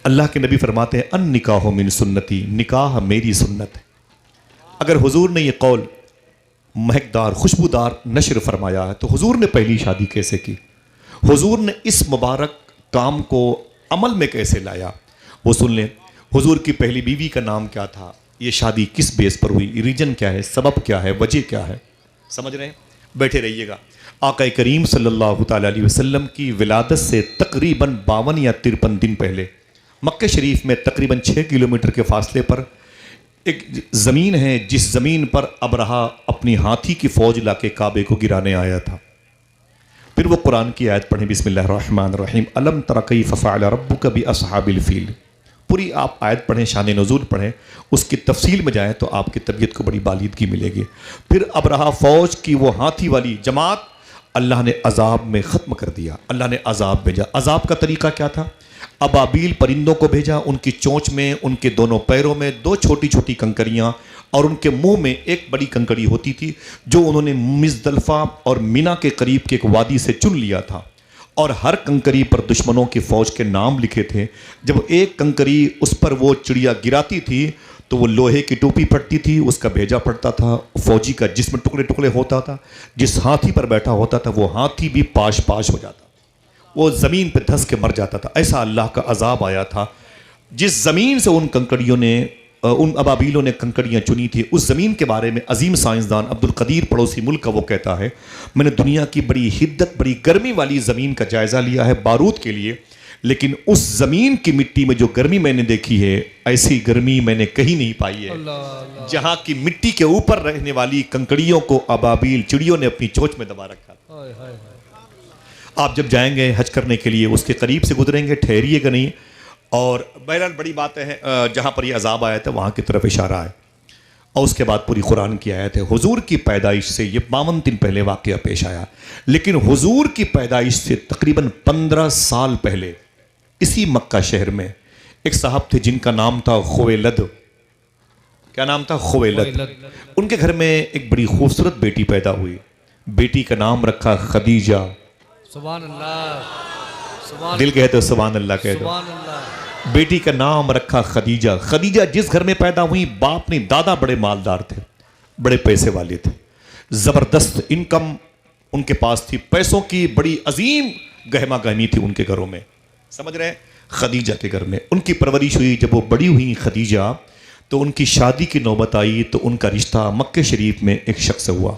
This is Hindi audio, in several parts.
अल्लाह के नबी फरमाते हैं अन निकाह मिन सुन्नती, निकाह मेरी सुन्नत है। अगर हुजूर ने ये कौल महकदार खुशबूदार नशर फरमाया है तो हुजूर ने पहली शादी कैसे की, हुजूर ने इस मुबारक काम को अमल में कैसे लाया, वो सुन लें। हुजूर की पहली बीवी का नाम क्या था, ये शादी किस बेस पर हुई, रीजन क्या है, सबब क्या है, वजह क्या है, समझ रहे हैं। बैठे रहिएगा। आका करीम सल्लल्लाहु ताला अलैहि वसल्लम की विलादत से तकरीबन 52 या 53 दिन पहले मक्के शरीफ में तकरीबन 6 किलोमीटर के फासले पर एक ज़मीन है, जिस ज़मीन पर अबरहा अपनी हाथी की फ़ौज लाके काबे को गिराने आया था। फिर वो कुरान की आयत पढ़ें, बिस्मिल्लाहिर्रहमानिर्रहीम, अलम तरा कैफ़ फ़अल रब्बुका बि अस्हाबिल फ़ील। पूरी आप आयत पढ़ें, शान नुज़ूल पढ़ें, उसकी तफसील में जाएँ तो आपकी तबीयत को बड़ी बालीदगी मिलेगी। फिर अबरहा फ़ौज की वो हाथी वाली जमात अल्लाह ने अजाब में ख़त्म कर दिया। अल्लाह ने अजाब भेजा। अजाब का तरीका क्या था, अबाबील परिंदों को भेजा, उनकी चोंच में, उनके दोनों पैरों में 2 छोटी छोटी कंकरियाँ और उनके मुंह में एक बड़ी कंकड़ी होती थी, जो उन्होंने मुज़दलिफ़ा और मिना के करीब के एक वादी से चुन लिया था। और हर कंकरी पर दुश्मनों की फ़ौज के नाम लिखे थे। जब एक कंकरी उस पर वो चिड़िया गिराती थी तो वो लोहे की टोपी फटती थी, उसका भेजा पड़ता था, फौजी का जिस्म टुकड़े टुकड़े होता था, जिस हाथी पर बैठा होता था वो हाथी भी पाश पाश हो जाता, वो ज़मीन पे धंस के मर जाता था। ऐसा अल्लाह का अजाब आया था। जिस ज़मीन से उन कंकड़ियों ने, उन अबाबीलों ने कंकड़ियाँ चुनी थी, उस ज़मीन के बारे में अजीम साइंसदान अब्दुल कदीर पड़ोसी मुल्क का वो कहता है, मैंने दुनिया की बड़ी हिद्दत, बड़ी गर्मी वाली ज़मीन का जायज़ा लिया है बारूद के लिए, लेकिन उस ज़मीन की मिट्टी में जो गर्मी मैंने देखी है, ऐसी गर्मी मैंने कहीं नहीं पाई है। जहाँ की मिट्टी के ऊपर रहने वाली कंकड़ियों को अबाबील चिड़ियों ने अपनी चोंच में दबा रखा। आप जब जाएंगे हज करने के लिए, उसके करीब से गुजरेंगे, ठहरिएगा नहीं। और बहरहाल बड़ी बात है, जहाँ पर यह अजाब आया था वहाँ की तरफ इशारा है। और उसके बाद पूरी कुरान की आयत है। हुजूर की पैदाइश से ये 52 दिन पहले वाक़या पेश आया, लेकिन हुजूर की पैदाइश से तकरीबन 15 साल पहले इसी मक्का शहर में एक साहब थे जिनका नाम था खुवैलद। क्या नाम था? खुवैलद। उनके घर में एक बड़ी खूबसूरत बेटी पैदा हुई। बेटी का नाम रखा खदीजा। सुभान अल्लाह। दिल कहते हो सुभान अल्लाह कह दो। बेटी का नाम रखा खदीजा। खदीजा जिस घर में पैदा हुई, बाप नहीं दादा बड़े मालदार थे, बड़े पैसे वाले थे, जबरदस्त इनकम उनके पास थी, पैसों की बड़ी अजीम गहमा गहमी थी उनके घरों में, समझ रहे हैं। खदीजा के घर में उनकी परवरिश हुई। जब वो बड़ी हुई खदीजा, तो उनकी शादी की नौबत आई, तो उनका रिश्ता मक्के शरीफ में एक शख्स से हुआ।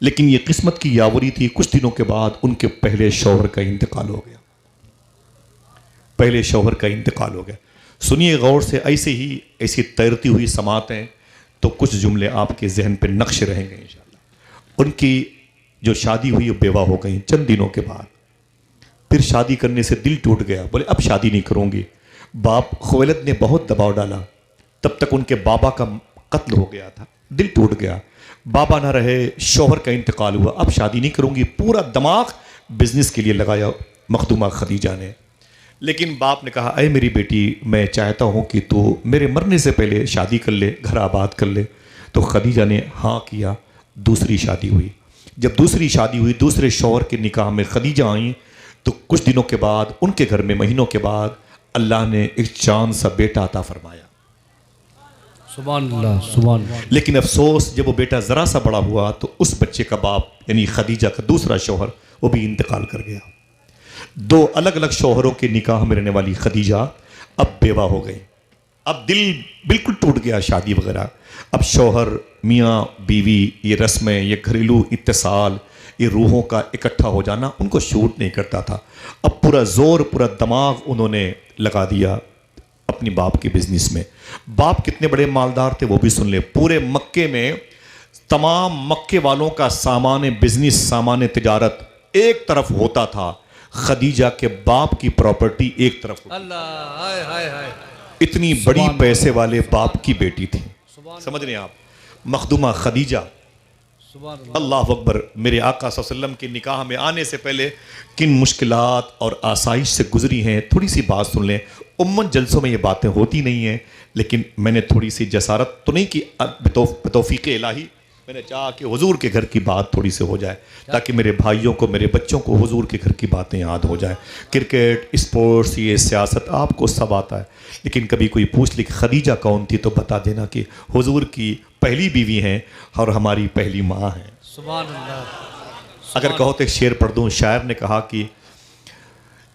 लेकिन ये किस्मत की यावरी थी, कुछ दिनों के बाद उनके पहले शौहर का इंतकाल हो गया। पहले शौहर का इंतकाल हो गया। सुनिए गौर से, ऐसे ही ऐसी तैरती हुई समातें, तो कुछ जुमले आपके जहन पे नक्श रहेंगे इंशाअल्लाह। उनकी जो शादी हुई वो बेवा हो गई। चंद दिनों के बाद फिर शादी करने से दिल टूट गया, बोले अब शादी नहीं करूँगी। बाप खुवैलद ने बहुत दबाव डाला, तब तक उनके बाबा का कत्ल हो गया था, दिल टूट गया। बाबा ना रहे, शौहर का इंतकाल हुआ, अब शादी नहीं करूँगी। पूरा दिमाग बिजनेस के लिए लगाया मखदूमा खदीजा ने। लेकिन बाप ने कहा, अरे मेरी बेटी, मैं चाहता हूँ कि तू मेरे मरने से पहले शादी कर ले, घर आबाद कर ले। तो खदीजा ने हाँ किया। दूसरी शादी हुई। जब दूसरी शादी हुई, दूसरे शौहर के निकाह में खदीजा आई, तो कुछ दिनों के बाद उनके घर में, महीनों के बाद, अल्लाह ने एक चांद सा बेटा अता फरमाया। सुभान अल्लाह, सुभान अल्लाह। लेकिन अफसोस, जब वो बेटा ज़रा सा बड़ा हुआ तो उस बच्चे का बाप यानी खदीजा का दूसरा शौहर वो भी इंतकाल कर गया। 2 अलग अलग शौहरों के निकाह में रहने वाली खदीजा अब बेवा हो गई। अब दिल बिल्कुल टूट गया शादी वगैरह। अब शौहर, मियाँ बीवी, ये रस्में, ये घरेलू इत्तेसाल, ये रूहों का इकट्ठा हो जाना उनको शूट नहीं करता था। अब पूरा जोर, पूरा दिमाग उन्होंने लगा दिया अपनी बाप के बिजनेस में। बाप कितने बड़े मालदार थे वो भी सुन ले। पूरे मक्के में तमाम मक्के वालों का सामान बिजनेस, सामान तिजारत एक तरफ होता था, खदीजा के बाप की प्रॉपर्टी एक तरफ होती। अल्लाह, हाय हाय हाय। इतनी बड़ी पैसे वाले बाप की बेटी थी, समझ रहे हैं आप, मखदूमा खदीजा। अल्लाह अकबर। मेरे आका सल्लल्लाहु अलैहि वसल्लम के निकाह में आने से पहले किन मुश्किलात और आसाइश से गुजरी हैं, थोड़ी सी बात सुन लें। उम्मन जलसों में ये बातें होती नहीं हैं, लेकिन मैंने थोड़ी सी जसारत तो नहीं की, तौफीक इलाही मैंने चाहा कि हुजूर के घर की बात थोड़ी सी हो जाए ताकि मेरे भाइयों को, मेरे बच्चों को हुजूर के घर की बातें याद हो जाए। क्रिकेट, स्पोर्ट्स, ये सियासत आपको सब आता है, लेकिन कभी कोई पूछ ले कि खदीजा कौन थी तो बता देना कि हुजूर की पहली बीवी हैं और हमारी पहली माँ हैं। सुभान अल्लाह। अगर कहो तो एक शेर पढ़ दूँ। शायर ने कहा कि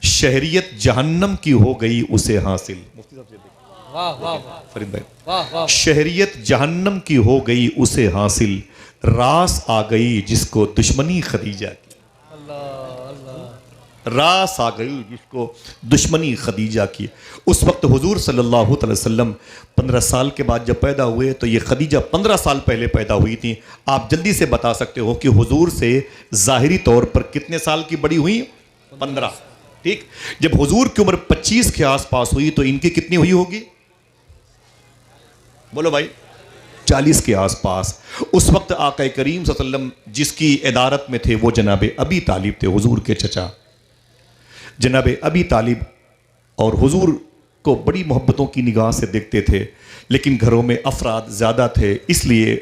शहरियत जहन्नम की हो गई उसे हासिल। मुफ्ती साहब से देखिए। वाह वाह वाह फरीद भाई, वाह वाह। शहरियत जहन्नम की हो गई उसे हासिल, रास आ गई जिसको दुश्मनी खदीजा की। अल्लाह अल्लाह। रास आ गई जिसको दुश्मनी खदीजा की। उस वक्त हुजूर सल्लल्लाहु अलैहि वसल्लम 15 साल के बाद जब पैदा हुए तो ये खदीजा 15 साल पहले पैदा हुई थी। आप जल्दी से बता सकते हो कि हुजूर से ज़ाहिरी तौर पर कितने साल की बड़ी हुई? 15। ठीक। जब हुजूर की उम्र 25 के आसपास हुई तो इनकी कितनी हुई होगी? बोलो भाई। 40 के आसपास। उस वक्त आका करीम सल्लल्लाहु अलैहि वसल्लम जिसकी इदारत में थे वो जनाब अबी तालिब थे, हुजूर के चचा। जनाब अबी तालिब और हुजूर को बड़ी मोहब्बतों की निगाह से देखते थे, लेकिन घरों में अफराद ज़्यादा थे इसलिए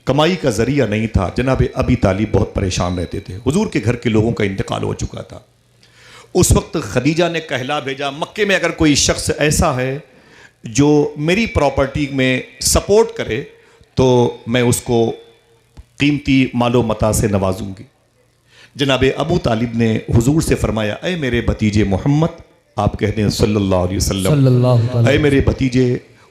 कमाई का ज़रिया नहीं था। जनाब अबी तालिब बहुत परेशान रहते थे। हुजूर के घर के लोगों का इंतकाल हो चुका था। उस वक्त खदीजा ने कहला भेजा, मक्के में अगर कोई शख्स ऐसा है जो मेरी प्रॉपर्टी में सपोर्ट करे तो मैं उसको कीमती मालो मता से नवाजूंगी। जनाब अबू तालिब ने हुजूर से फरमाया, अय मेरे भतीजे मोहम्मद, आप कहते हैं सल्लल्लाहु अलैहि वसल्लम, अय मेरे भतीजे,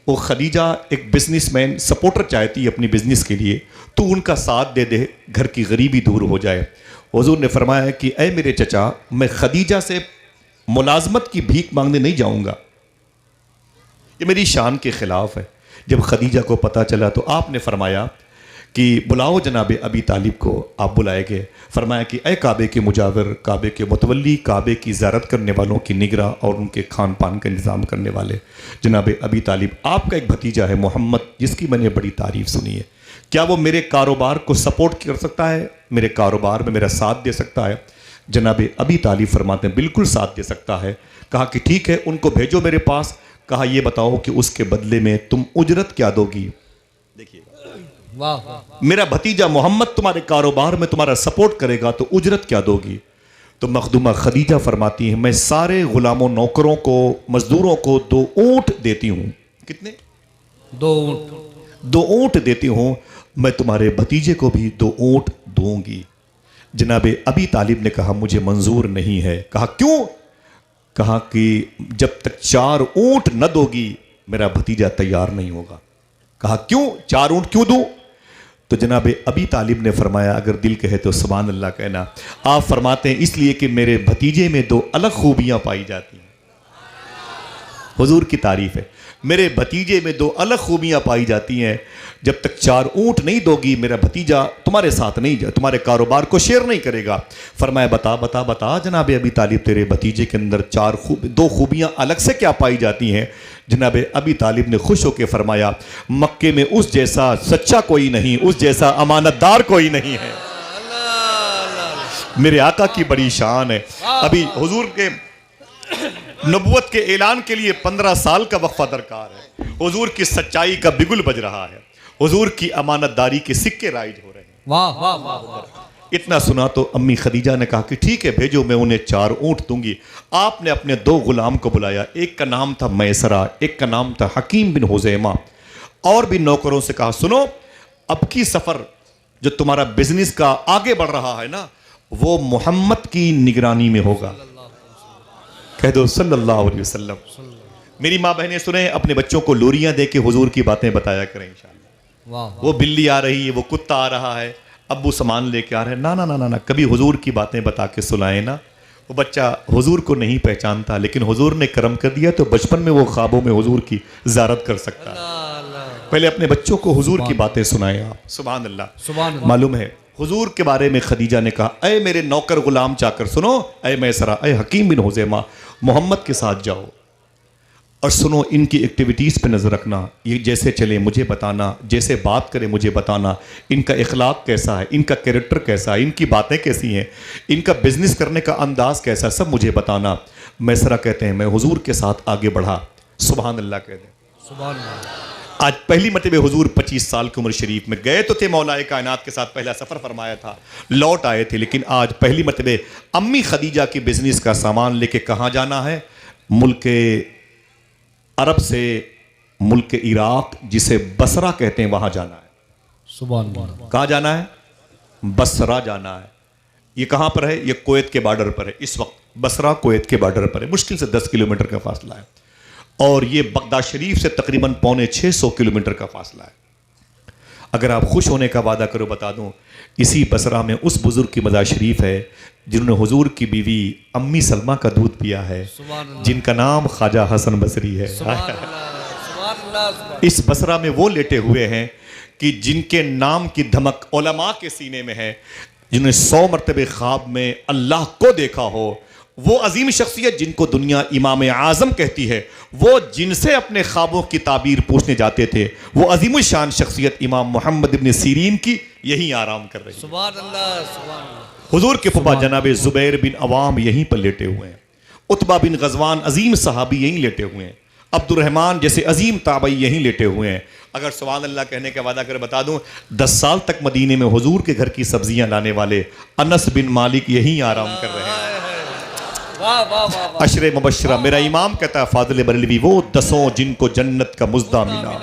वो खदीजा एक बिजनेसमैन सपोर्टर चाहती है अपनी बिजनेस के लिए, तो उनका साथ दे दे, घर की गरीबी दूर हो जाए। हुजूर ने फरमाया कि अय मेरे चचा, मैं खदीजा से मुलाजमत की भीख मांगने नहीं जाऊंगा, ये मेरी शान के खिलाफ है। जब खदीजा को पता चला तो आपने फरमाया कि बुलाओ जनाब अबी तालिब को। आप बुलाए गए। फरमाया कि अय काबे के मुजावर, काबे के मुतवल्ली, काबे की ज़ियारत करने वालों की निगरां और उनके खान पान का इंतज़ाम करने वाले जनाब अबी तालिब, आपका एक भतीजा है मोहम्मद, जिसकी मैंने बड़ी तारीफ़ सुनी है। क्या वो मेरे कारोबार को सपोर्ट कर सकता है, मेरे कारोबार में मेरा साथ दे सकता है? जनाब अबी तालिब फरमाते हैं बिल्कुल साथ दे सकता है। कहा कि ठीक है, उनको भेजो मेरे पास। कहा ये बताओ कि उसके बदले में तुम उजरत क्या दोगी? देखिए, वाह वाह। मेरा भतीजा मोहम्मद तुम्हारे कारोबार में तुम्हारा सपोर्ट करेगा तो उजरत क्या दोगी? तो मखदूमा खदीजा फरमाती है, मैं सारे गुलामों, नौकरों को, मजदूरों को 2 ऊंट देती हूँ। कितने? 2 ऊंट। 2 ऊंट देती हूँ। मैं तुम्हारे भतीजे को भी 2 ऊंट दूंगी। जनाब अबी तालिब ने कहा मुझे मंजूर नहीं है। कहा क्यों? कहा कि जब तक 4 ऊंट न दोगी मेरा भतीजा तैयार नहीं होगा। कहा क्यों? 4 ऊंट क्यों दूं? तो जनाब अबी तालिब ने फरमाया, अगर दिल कहे तो सुभान अल्लाह कहना। आप फरमाते हैं इसलिए कि मेरे भतीजे में 2 अलग खूबियां पाई जाती हैं। हुजूर की तारीफ है, मेरे भतीजे में 2 अलग खूबियां पाई जाती हैं। जब तक 4 ऊंट नहीं दोगी मेरा भतीजा तुम्हारे साथ नहीं, तुम्हारे कारोबार को शेयर नहीं करेगा। फरमाया बता बता बता जनाब अबी तालिब, तेरे भतीजे के अंदर 2 खूबियां अलग से क्या पाई जाती हैं? जनाब अबी तालिब ने खुश होकर फरमाया, मक्के में उस जैसा सच्चा कोई नहीं, उस जैसा अमानतदार कोई नहीं है। मेरे आका की बड़ी शान है। अभी हुजूर के नबुवत के ऐलान के लिए 15 साल का वक्फा दरकार है। हुजूर की सच्चाई का बिगुल बज रहा है, हुजूर की अमानतदारी के सिक्के राइज हो रहे हैं। वाह वाह वाह। इतना सुना तो अम्मी खदीजा ने कहा कि ठीक है भेजो, मैं उन्हें 4 ऊंट दूंगी। आपने अपने 2 गुलाम को बुलाया, एक का नाम था मैसरा, एक का नाम था हकीम बिन हुज़ैमा। और भी नौकरों से कहा सुनो, अब की सफर जो तुम्हारा बिजनेस का आगे बढ़ रहा है ना, वो मोहम्मद की निगरानी में होगा। कह दो सल्लल्लाहु अलैहि वसल्लम। मेरी माँ बहनें सुने, अपने बच्चों को लोरियां दे के हुजूर की बातें बताया करें इंशाअल्लाह। वाह। वो बिल्ली आ रही है, वो कुत्ता आ रहा है, अब्बू सामान लेके आ रहे हैं, ना ना ना ना ना, कभी हुजूर की बातें बता के सुनाए ना। वो बच्चा हुजूर को नहीं पहचानता, लेकिन हुजूर ने करम कर दिया तो बचपन में वो ख्वाबों में हुजूर की ज़ियारत कर सकता है। पहले अपने बच्चों को हुजूर की बातें सुनाए आप। सुभान अल्लाह। सुभान अल्लाह। मालूम है हुजूर के बारे में खदीजा ने कहा, अय मेरे नौकर गुलाम चाकर सुनो, अय मैसरा, अय हकीम बिन हुज़ैमा, मोहम्मद के साथ जाओ और सुनो, इनकी एक्टिविटीज़ पे नज़र रखना, ये जैसे चले मुझे बताना, जैसे बात करे मुझे बताना, इनका इखलाक कैसा है, इनका कैरेक्टर कैसा है, इनकी बातें कैसी हैं, इनका बिजनेस करने का अंदाज़ कैसा है, सब मुझे बताना। मैसरा कहते हैं मैं हुजूर के साथ आगे बढ़ा। सुभान अल्लाह कह दें। सुभान अल्लाह। आज पहली मरतबे हुजूर 25 साल की उम्र शरीफ में गए तो थे, मौलाए कायनात के साथ पहला सफ़र फरमाया था, लौट आए थे, लेकिन आज पहली मरतबे अम्मी खदीजा की बिजनेस का सामान लेके कहाँ जाना है? मुल्क अरब से मुल्क इराक जिसे बसरा कहते हैं वहाँ जाना है। सुभान अल्लाह। कहाँ जाना है? बसरा जाना है। ये कहाँ पर है? ये कुवैत के बॉर्डर पर है। इस वक्त बसरा कुवैत के बॉर्डर पर है, मुश्किल से 10 किलोमीटर का फासला है, और ये बगदाद शरीफ से तकरीबन 650 किलोमीटर का फासला है। अगर आप खुश होने का वादा करो, बता दूं, इसी बसरा में उस बुजुर्ग की मज़ार शरीफ है जिन्होंने हुजूर की बीवी अम्मी सलमा का दूध पिया है, जिनका नाम ख्वाजा हसन बसरी है। इस बसरा में वो लेटे हुए हैं कि जिनके नाम की धमक उलमा के सीने में है, जिन्होंने 100 मरतबे ख्वाब में अल्लाह को देखा हो। वो अजीम शख्सियत जिनको दुनिया इमाम आज़म कहती है, वो जिनसे अपने ख्वाबों की ताबीर पूछने जाते थे, वो अजीम शान शख्सियत इमाम मोहम्मद इब्न सीरीन की यहीं आराम कर रही है। सुभान अल्लाह, सुभान अल्लाह। हुजूर के फुफा जनाब ज़ुबैर बिन अवाम यहीं पर लेटे हुए हैं, उतबा बिन गज़वान अजीम सहाबी यहीं लेटे हुए हैं, अब्दुर्रहमान जैसे अजीम ताबई यहीं लेटे हुए हैं। अगर सुभान अल्लाह कहने का वादा कर बता दूं, 10 साल तक मदीने में हुजूर के घर की सब्जियां लाने वाले अनस बिन मालिक यहीं आराम कर रहे हैं। वाह वाह वाह। अशरे मुबशरा, मेरा इमाम कहता है फाजिल बरेलवी, वो 10 जिनको जन्नत का मुज़्दा मिला,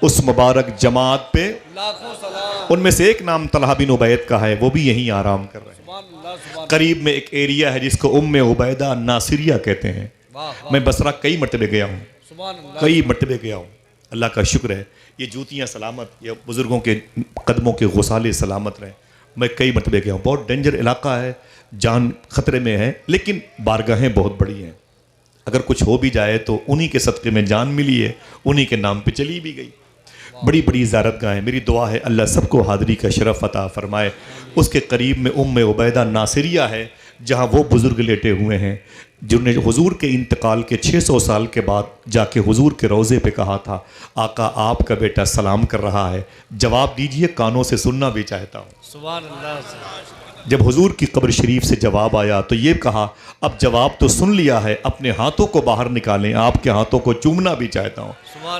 उस मुबारक जमात पे लाखों सलाम। उनमें से एक नाम तलहा बिन उबैद का है, वो भी यहीं आराम कर रहे हैं। सुभान अल्लाह, सुभान करीब में एक एरिया है जिसको उम्मे उबैदा नासिरिया कहते हैं। वाह। मैं बसरा कई मरतबे गया हूँ, सुभान अल्लाह। कई मरतबे गया हूँ। अल्लाह का शुक्र है, ये जूतियाँ सलामत, ये बुज़ुर्गों के कदमों के गुसाले सलामत रहें। मैं कई मरतबे गया हूँ। बहुत डेंजर इलाका है, जान खतरे में है, लेकिन बारगाहें बहुत बड़ी हैं। अगर कुछ हो भी जाए तो उन्हीं के सदक़े में जान मिली है, उन्हीं के नाम पे चली भी गई। बड़ी बड़ी ज़ियारतगाह है। मेरी दुआ है अल्लाह सबको हाज़री का शरफ़ अता फ़रमाए। उसके करीब में उम्मे उबैदा नासिरिया है, जहाँ वो बुज़ुर्ग लेटे हुए हैं जिन्होंने हुजूर के इंतकाल के 600 साल के बाद जाके हुजूर के रोज़े पे कहा था, आका आपका बेटा सलाम कर रहा है, जवाब दीजिए, कानों से सुनना भी चाहता हूँ। सुभान अल्लाह। जब हुजूर की कब्र शरीफ से जवाब आया तो ये कहा, अब जवाब तो सुन लिया है, अपने हाथों को बाहर निकालें, आपके हाथों को चूमना भी चाहता हूँ।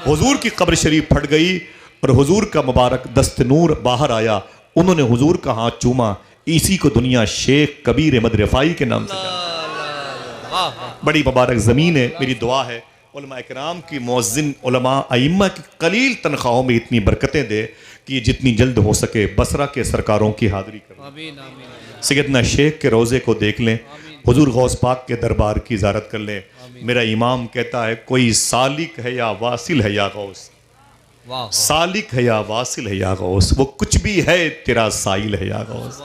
हुजूर की कब्र शरीफ फट गई और हुजूर का मुबारक दस्त नूर बाहर आया। उन्होंने हुजूर का हाथ चूमा। इसी को दुनिया शेख कबीर अहमद रिफाई के नाम से जानती है। बड़ी मुबारक ज़मीन है। मेरी दुआ है उलमा इकराम की, मुअज़्ज़िन उलमा अइम्मा की कलील तनख्वाहों में इतनी बरकतें दे कि जितनी जल्द हो सके बसरा के सरकारों की हाज़िरी करें। आमीन आमीन। सैयदना शेख के रोज़े को देख लें, हुजूर गौस पाक के दरबार की ज़ियारत कर लें। मेरा इमाम कहता है, कोई सालिक है या वासिल है या गौस, वाह। सालिक है या वासिल है या गौस, वो कुछ भी है तेरा साइल है या गौस,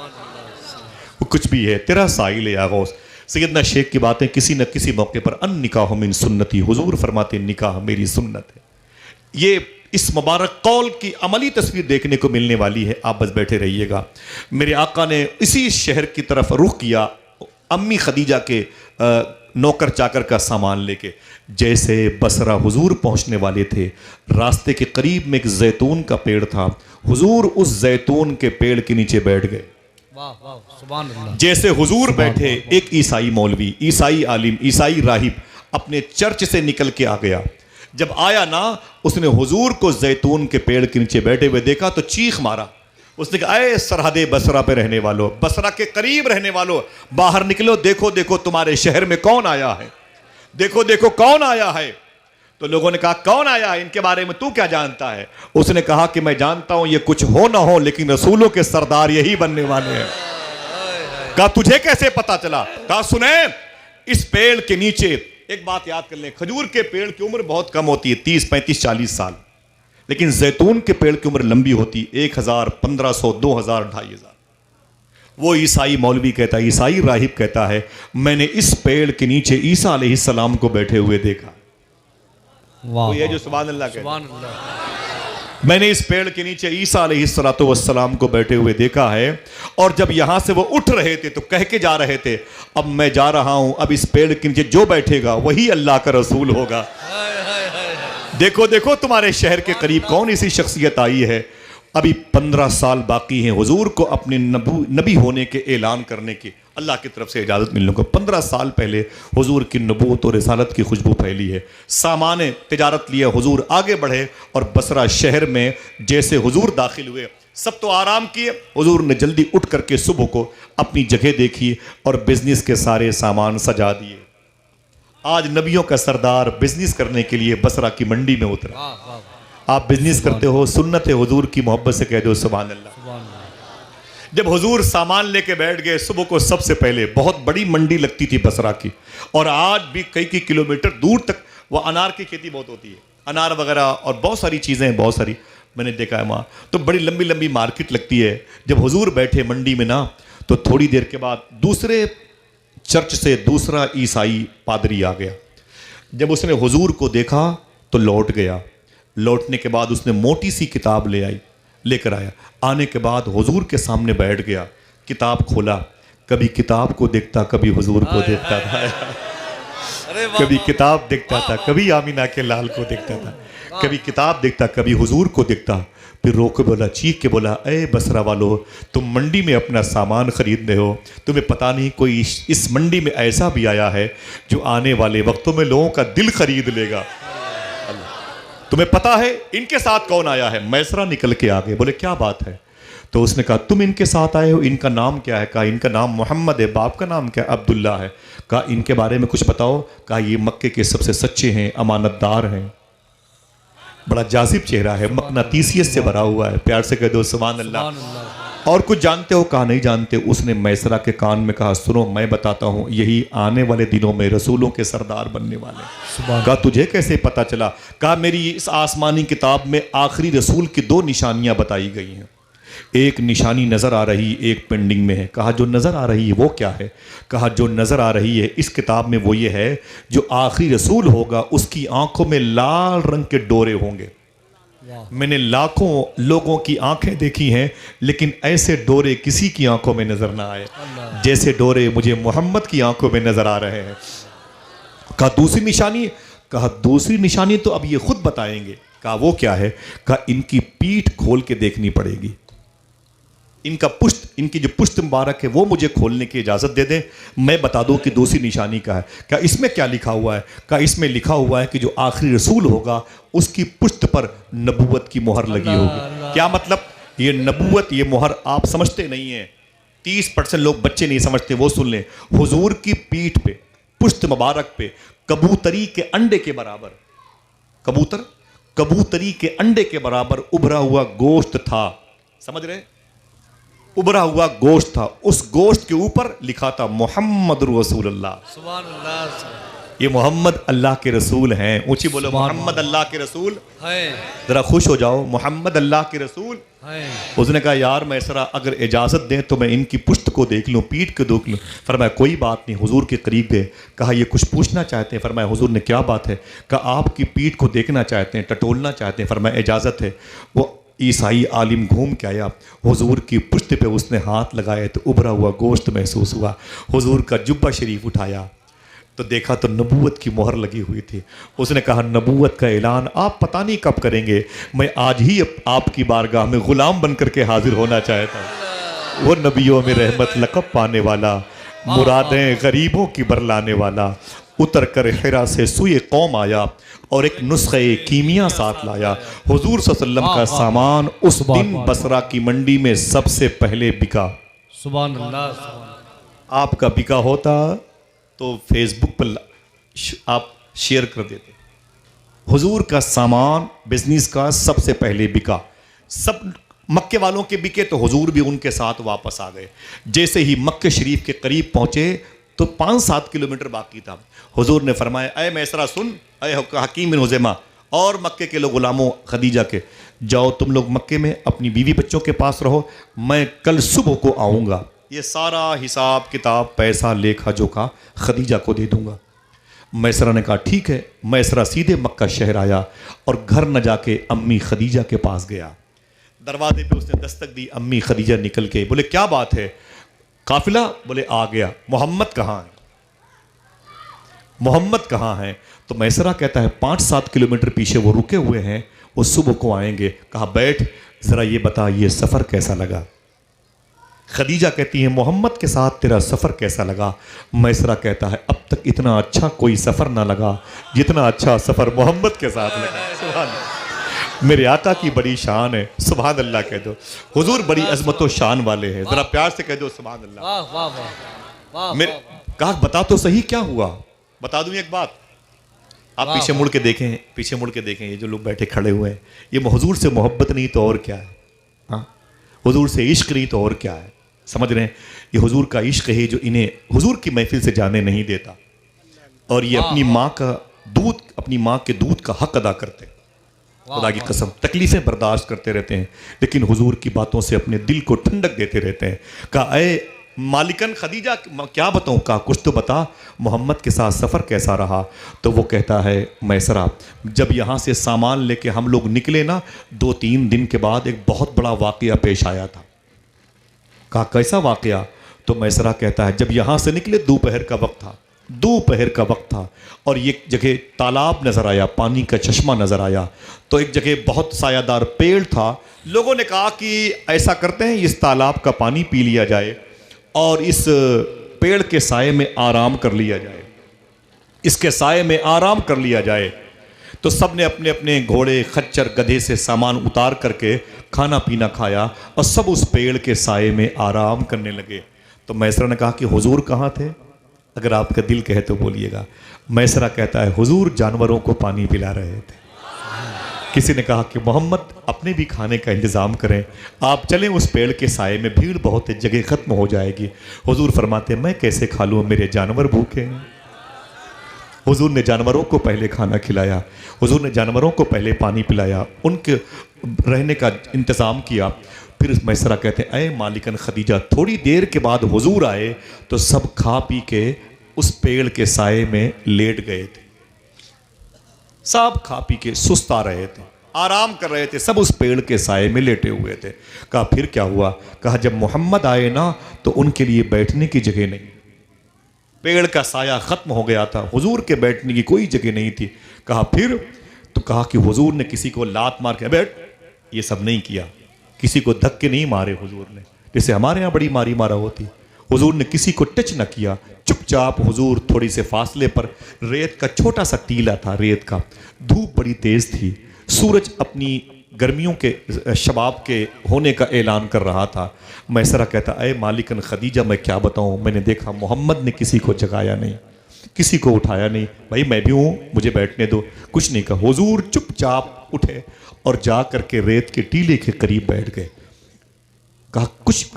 वो कुछ भी है तेरा साइल है या गौस। सैयदना शेख की बातें किसी न किसी मौके पर अन निकाह मिन सुन्नती, हुजूर फरमाते निकाह मेरी सुन्नत है। ये इस मुबारक कौल की अमली तस्वीर देखने को मिलने वाली है। आप बस बैठे रहिएगा। मेरे आका ने इसी शहर की तरफ रुख किया, अम्मी खदीजा के नौकर चाकर का सामान लेके। जैसे बसरा हुजूर पहुंचने वाले थे, रास्ते के करीब में एक जैतून का पेड़ था। हुजूर उस जैतून के पेड़ के नीचे बैठ गए। वाह वाह। सुभान अल्लाह। जैसे हुजूर बैठे, एक ईसाई मौलवी, ईसाई आलिम, ईसाई राहिब अपने चर्च से निकल के आ गया। जब आया ना, उसने हुजूर को जैतून के पेड़ के नीचे बैठे हुए देखा तो चीख मारा। उसने कहा, अरे सरहदे बसरा पे रहने वालों, बसरा के करीब रहने वालों, बाहर निकलो, देखो देखो तुम्हारे शहर में कौन आया है, देखो देखो कौन आया है। तो लोगों ने कहा, कौन आया है, इनके बारे में तू क्या जानता है? उसने कहा कि मैं जानता हूं ये कुछ हो ना हो, लेकिन रसूलों के सरदार यही बनने वाले हैं। कहा, तुझे कैसे पता चला? कहा, सुने, इस पेड़ के नीचे एक बात याद कर लें, खजूर के पेड़ की उम्र बहुत कम होती है, 30, 35, 40 साल, लेकिन जैतून के पेड़ की उम्र लंबी होती, 1000, 1500, 2000, 2500। वो ईसाई मौलवी कहता है, ईसाई राहिब कहता है, मैंने इस पेड़ के नीचे ईसा अलैहिस्सलाम को बैठे हुए देखा। वाह। ये जो सुभान अल्लाह कहता है, सुभान अल्लाह। मैंने इस पेड़ के नीचे ईसा अलैहिस्सलाम को बैठे हुए देखा है। और जब यहां से वो उठ रहे थे तो कह के जा रहे थे, अब मैं जा रहा हूं, अब इस पेड़ के नीचे जो बैठेगा वही अल्लाह का रसूल होगा। देखो देखो तुम्हारे शहर के करीब कौन ऐसी शख्सियत आई है। अभी 15 साल बाकी हैं हुजूर को अपने नबी होने के ऐलान करने की, अल्लाह की तरफ से इजाज़त मिलने को। 15 साल पहले हुजूर की नबूवत और रिसालत की खुशबू फैली है। सामान तिजारत लिए हुजूर आगे बढ़े और बसरा शहर में जैसे हुजूर दाखिल हुए सब तो आराम किए, हुजूर ने जल्दी उठ करके सुबह को अपनी जगह देखी और बिजनेस के सारे सामान सजा दिए। आज नबियों का सरदार बिजनेस करने के लिए बसरा की मंडी में उतरा। वाह वाह आप बिजनेस करते हो, सुन्नत हुजूर की मोहब्बत से कह दो सुभान अल्लाह। सुभान अल्लाह। जब हुजूर सामान लेके बैठ गए सुबह को, सबसे पहले बहुत बड़ी मंडी लगती थी बसरा की, और आज भी कई किलोमीटर दूर तक वो अनार की खेती बहुत होती है, अनार वगैरह और बहुत सारी चीज़ें, बहुत सारी मैंने देखा है वहाँ, तो बड़ी लंबी लंबी मार्केट लगती है। जब हुजूर बैठे मंडी में ना, तो थोड़ी देर के बाद दूसरे चर्च से दूसरा ईसाई पादरी आ गया। जब उसने हुजूर को देखा तो लौट गया। लौटने के बाद उसने मोटी सी किताब लेकर आया। आने के बाद हुजूर के सामने बैठ गया, किताब खोला, कभी किताब को देखता कभी हुजूर को देखता था। अरे वाह कभी किताब देखता था, कभी आमीना के लाल को देखता था, कभी किताब देखता कभी हुजूर को देखता। फिर रो के बोला, चीख के बोला, अरे बसरा वालों, तुम मंडी में अपना सामान खरीदने हो, तुम्हें पता नहीं कोई इस मंडी में ऐसा भी आया है जो आने वाले वक्तों में लोगों का दिल खरीद लेगा। तुम्हें पता है इनके साथ कौन आया है? मैसरा निकल के आ गए। बोले क्या बात है? तो उसने कहा तुम इनके साथ आए हो, इनका नाम क्या है? कहा इनका नाम मोहम्मद है। बाप का नाम क्या है? अब्दुल्ला है। कहा इनके बारे में कुछ बताओ। कहा ये मक्के के सबसे सच्चे हैं, अमानतदार हैं। बड़ा जाजिब चेहरा है, मकनातीसियत से भरा हुआ है। प्यार से कह दो सुभान अल्लाह। सुभान अल्लाह। और कुछ जानते हो? कहा नहीं जानते। उसने मैसरा के कान में कहा सुनो, मैं बताता हूँ, यही आने वाले दिनों में रसूलों के सरदार बनने वाले। सुभान कहा तुझे कैसे पता चला? कहा मेरी इस आसमानी किताब में आखिरी रसूल की 2 निशानियां बताई गई हैं। एक निशानी नज़र आ रही, एक पेंडिंग में है। कहा जो नज़र आ रही है वो क्या है? कहा जो नज़र आ रही है इस किताब में वो ये है, जो आखिरी रसूल होगा उसकी आंखों में लाल रंग के डोरे होंगे। मैंने लाखों लोगों की आंखें देखी हैं, लेकिन ऐसे डोरे किसी की आंखों में नजर ना आए जैसे डोरे मुझे मोहम्मद की आंखों में नजर आ रहे हैं। कहा दूसरी निशानी? कहा दूसरी निशानी तो अब ये खुद बताएंगे। कहा वो क्या है? कहा इनकी पीठ खोल के देखनी पड़ेगी, इनका पुष्ट, इनकी जो पुष्ट मुबारक है वो मुझे खोलने की इजाज़त दे दें, मैं बता दूं कि दूसरी निशानी का है। क्या इसमें क्या लिखा हुआ है? क्या इसमें लिखा हुआ है कि जो आखिरी रसूल होगा उसकी पुष्ट पर नबूवत की मुहर लगी होगी। क्या मतलब? ये नबूवत, ये मुहर आप समझते नहीं हैं, 30% लोग बच्चे नहीं समझते, वो सुन लें। हुजूर की पीठ पे, पुष्ट मुबारक पे कबूतरी के अंडे के बराबर, कबूतरी के अंडे के बराबर उभरा हुआ गोश्त था। समझ रहे? उभरा हुआ गोश्त था। उस गोश्त के ऊपर लिखा था मोहम्मद रसूलुल्लाह। सुभान अल्लाह। ये मोहम्मद अल्लाह के रसूल हैं। ऊंची बोलो मोहम्मद अल्लाह के रसूल है। जरा खुश हो जाओ, मोहम्मद अल्लाह के रसूल है। उसने कहा यार मैसरा अगर इजाज़त दें तो मैं इनकी पुश्त को देख लूँ, पीठ को देख लूँ। फरमाया कोई बात नहीं। हुजूर के करीब गए, कहा ये कुछ पूछना चाहते हैं? फरमाया हुजूर ने क्या बात है? कहा आपकी पीठ को देखना चाहते हैं, टटोलना चाहते हैं। फरमाया इजाज़त है। वो ईसाई आलिम घूम के आया, हुजूर की पुश्त पे उसने हाथ लगाए तो उभरा हुआ गोश्त महसूस हुआ। हुजूर का जुब्बा शरीफ उठाया तो देखा तो नबूवत की मोहर लगी हुई थी। उसने कहा नबूवत का ऐलान आप पता नहीं कब करेंगे, मैं आज ही आपकी बारगाह में गुलाम बन करके हाजिर होना चाहता हूँ। वो नबियों में रहमत लक़ब पाने वाला, मुरादें गरीबों की बरलाने वाला, उतर कर हिरा से सुए कौम आया और एक नुस्खे कीमिया साथ लाया। हुजूर सल्लल्लाहु अलैहि वसल्लम का सामान उस दिन बसरा की मंडी में सबसे पहले बिका। सुभान अल्लाह। आपका बिका होता तो फेसबुक पर आप शेयर कर देते। हुजूर का सामान बिजनेस का सबसे पहले बिका। सब मक्के वालों के बिके तो हुजूर भी उनके साथ वापस आ गए। जैसे ही मक्के शरीफ के करीब पहुंचे तो 5-7 किलोमीटर बाकी था। हुजूर ने फरमाया अय मैसरा सुन, अय हकीम बिन हुज़ैमा और मक्के के लोग गुलामों खदीजा के, जाओ तुम लोग मक्के में अपनी बीवी बच्चों के पास रहो, मैं कल सुबह को आऊँगा, ये सारा हिसाब किताब पैसा लेखा जोखा खदीजा को दे दूँगा। मैसरा ने कहा ठीक है। मैसरा सीधे मक्का शहर आया और घर न जाके अम्मी खदीजा के पास गया। दरवाजे पे उसने दस्तक दी, अम्मी खदीजा निकल के बोले क्या बात है? काफिला? बोले आ गया। मोहम्मद कहाँ है? मोहम्मद कहाँ है? तो मैसरा कहता है 5-7 किलोमीटर पीछे वो रुके हुए हैं, वो सुबह को आएंगे। कहा बैठ, ज़रा ये बता ये सफ़र कैसा लगा। खदीजा कहती है मोहम्मद के साथ तेरा सफ़र कैसा लगा। मैसरा कहता है अब तक इतना अच्छा कोई सफ़र ना लगा जितना अच्छा सफ़र मोहम्मद के साथ लगा। सुभान अल्लाह। मेरे आका की बड़ी शान है, सुभान अल्लाह कह दो। हुजूर बड़ी अजमत व शान वाले हैं, ज़रा प्यार से कह दो सुभान अल्लाह। वाह वाह वाह वाह मेरे कहा बता तो सही क्या हुआ। बता दूं एक बात, आप पीछे मुड़ के देखें, पीछे मुड़ के देखें, ये जो लोग बैठे खड़े हुए हैं, ये हुजूर से मोहब्बत नहीं तो और क्या है। हाँ, हुजूर से इश्क नहीं तो और क्या है। समझ रहे हैं, ये हुजूर का इश्क है जो इन्हें हुजूर की महफिल से जाने नहीं देता, और ये अपनी माँ का दूध, अपनी माँ के दूध का हक अदा करते, खुदा की कसम तकलीफें बर्दाश्त करते रहते हैं, लेकिन हुजूर की बातों से अपने दिल को ठंडक देते रहते हैं। कहा ए मालिकन खदीजा क्या बताऊं, कहा कुछ तो बता, मोहम्मद के साथ सफ़र कैसा रहा। तो वो कहता है मैसरा जब यहाँ से सामान लेके हम लोग निकले ना, 2-3 दिन के बाद एक बहुत बड़ा वाक़या पेश आया था। कहा कैसा वाक़या। तो मैसरा कहता है जब यहाँ से निकले दोपहर का वक्त था, दोपहर का वक्त था, और एक जगह तालाब नज़र आया, पानी का चश्मा नज़र आया। तो एक जगह बहुत सायादार पेड़ था। लोगों ने कहा कि ऐसा करते हैं इस तालाब का पानी पी लिया जाए और इस पेड़ के साए में आराम कर लिया जाए, इसके साए में आराम कर लिया जाए। तो सब ने अपने अपने घोड़े खच्चर गधे से सामान उतार करके खाना पीना खाया और सब उस पेड़ के साए में आराम करने लगे। तो मैसरा ने कहा कि हुजूर कहाँ थे, अगर आपका दिल कहे तो बोलिएगा। मैसरा कहता है हुजूर जानवरों को पानी पिला रहे थे। किसी ने कहा कि मोहम्मद अपने भी खाने का इंतज़ाम करें, आप चलें उस पेड़ के साए में, भीड़ बहुत है, जगह ख़त्म हो जाएगी। हुजूर फरमाते मैं कैसे खा लूँ, मेरे जानवर भूखे हैं। हुजूर ने जानवरों को पहले खाना खिलाया, हुजूर ने जानवरों को पहले पानी पिलाया, उनके रहने का इंतज़ाम किया। फिर मैसरा कहते हैं अय मालिकन खदीजा, थोड़ी देर के बाद हुजूर आए तो सब खा पी के उस पेड़ के साए में लेट गए थे। सब खा पी के सुस्ता रहे थे, आराम कर रहे थे, सब उस पेड़ के साए में लेटे हुए थे। कहा फिर क्या हुआ। कहा जब मोहम्मद आए ना तो उनके लिए बैठने की जगह नहीं, पेड़ का साया खत्म हो गया था, हुजूर के बैठने की कोई जगह नहीं थी। कहा फिर, तो कहा कि हुजूर ने किसी को लात मार के बैठ, ये सब नहीं किया, किसी को धक्के नहीं मारे हुजूर ने, जैसे हमारे यहाँ बड़ी मारी मारा होती। हुजूर ने किसी को टच न किया, चुपचाप हुजूर थोड़ी से फासले पर, रेत का छोटा सा टीला था रेत का, धूप बड़ी तेज थी, सूरज अपनी गर्मियों के शबाब के होने का ऐलान कर रहा था। मैसरा कहता अय मालिकन खदीजा मैं क्या बताऊं, मैंने देखा मोहम्मद ने किसी को जगाया नहीं, किसी को उठाया नहीं, भाई मैं भी हूँ मुझे बैठने दो, कुछ नहीं कहा। हुजूर चुपचाप उठे और जा करके रेत के टीले के करीब बैठ गए। कहा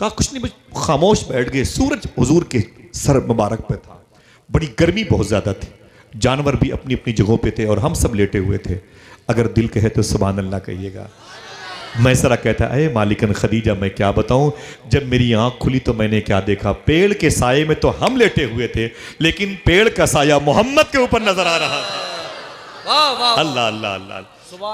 कुछ नहीं, खामोश बैठ गए। सूरज हुजूर के सर मुबारक पे था, बड़ी गर्मी बहुत ज़्यादा थी, जानवर भी अपनी अपनी जगहों पे थे और हम सब लेटे हुए थे। अगर दिल कहे तो सुभान अल्लाह कहिएगा। मैसरा कहता है अय मालिकन खदीजा मैं क्या बताऊं, जब मेरी आंख खुली तो मैंने क्या देखा, पेड़ के साये में तो हम लेटे हुए थे, लेकिन पेड़ का साया मोहम्मद के ऊपर नजर आ रहा था। अल्लाह अल्लाह अल्लाह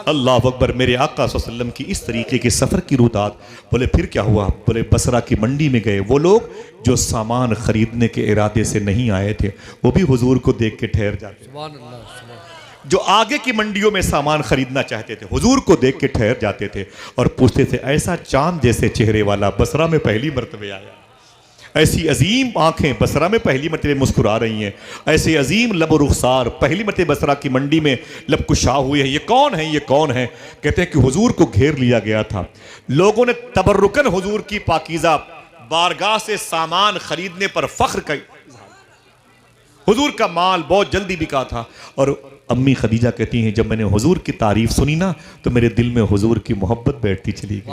अल्लाह अकबर। मेरे आका सल्लल्लाहु अलैहि वसल्लम की इस तरीके के सफ़र की रुदात। बोले फिर क्या हुआ। बोले बसरा की मंडी में गए, वो लोग जो सामान खरीदने के इरादे से नहीं आए थे वो भी हुजूर को देख के ठहर जाते। जो आगे की मंडियों में सामान खरीदना चाहते थे हुजूर को देख के ठहर जाते थे और पूछते थे ऐसा चांद जैसे चेहरे वाला बसरा में पहली मर्तबे आया, ऐसी अजीम आंखें बसरा में पहली मर्तबे मुस्कुरा रही हैं, ऐसे अजीम लब रुखसार पहली मर्तबे बसरा की मंडी में लब कुशा हुए हैं, ये कौन है, ये कौन है। कहते हैं कि हुजूर को घेर लिया गया था, लोगों ने तबर्रुकन हुजूर की पाकीज़ा बारगाह से सामान खरीदने पर फख्र कर, हुजूर का माल बहुत जल्दी बिका था। और अम्मी खदीजा कहती हैं जब मैंने हुजूर की तारीफ सुनी ना तो मेरे दिल में हुजूर की मोहब्बत बैठती चली गई।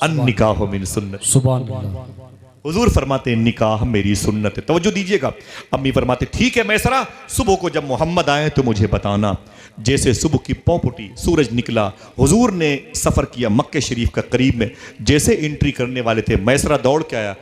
अन निकाह मिन सुन्नत, सुभान अल्लाह। हुजूर फरमाते हैं निकाह मेरी सुन्नत है। तवज्जो दीजिएगा। अम्मी फरमाते ठीक है मैसरा, सुबह को जब मोहम्मद आए तो मुझे बताना। जैसे सुबह की पौ फुटी, सूरज निकला, हुजूर ने सफ़र किया मक्के शरीफ का करीब में, जैसे एंट्री करने वाले थे मैसरा दौड़ के आया,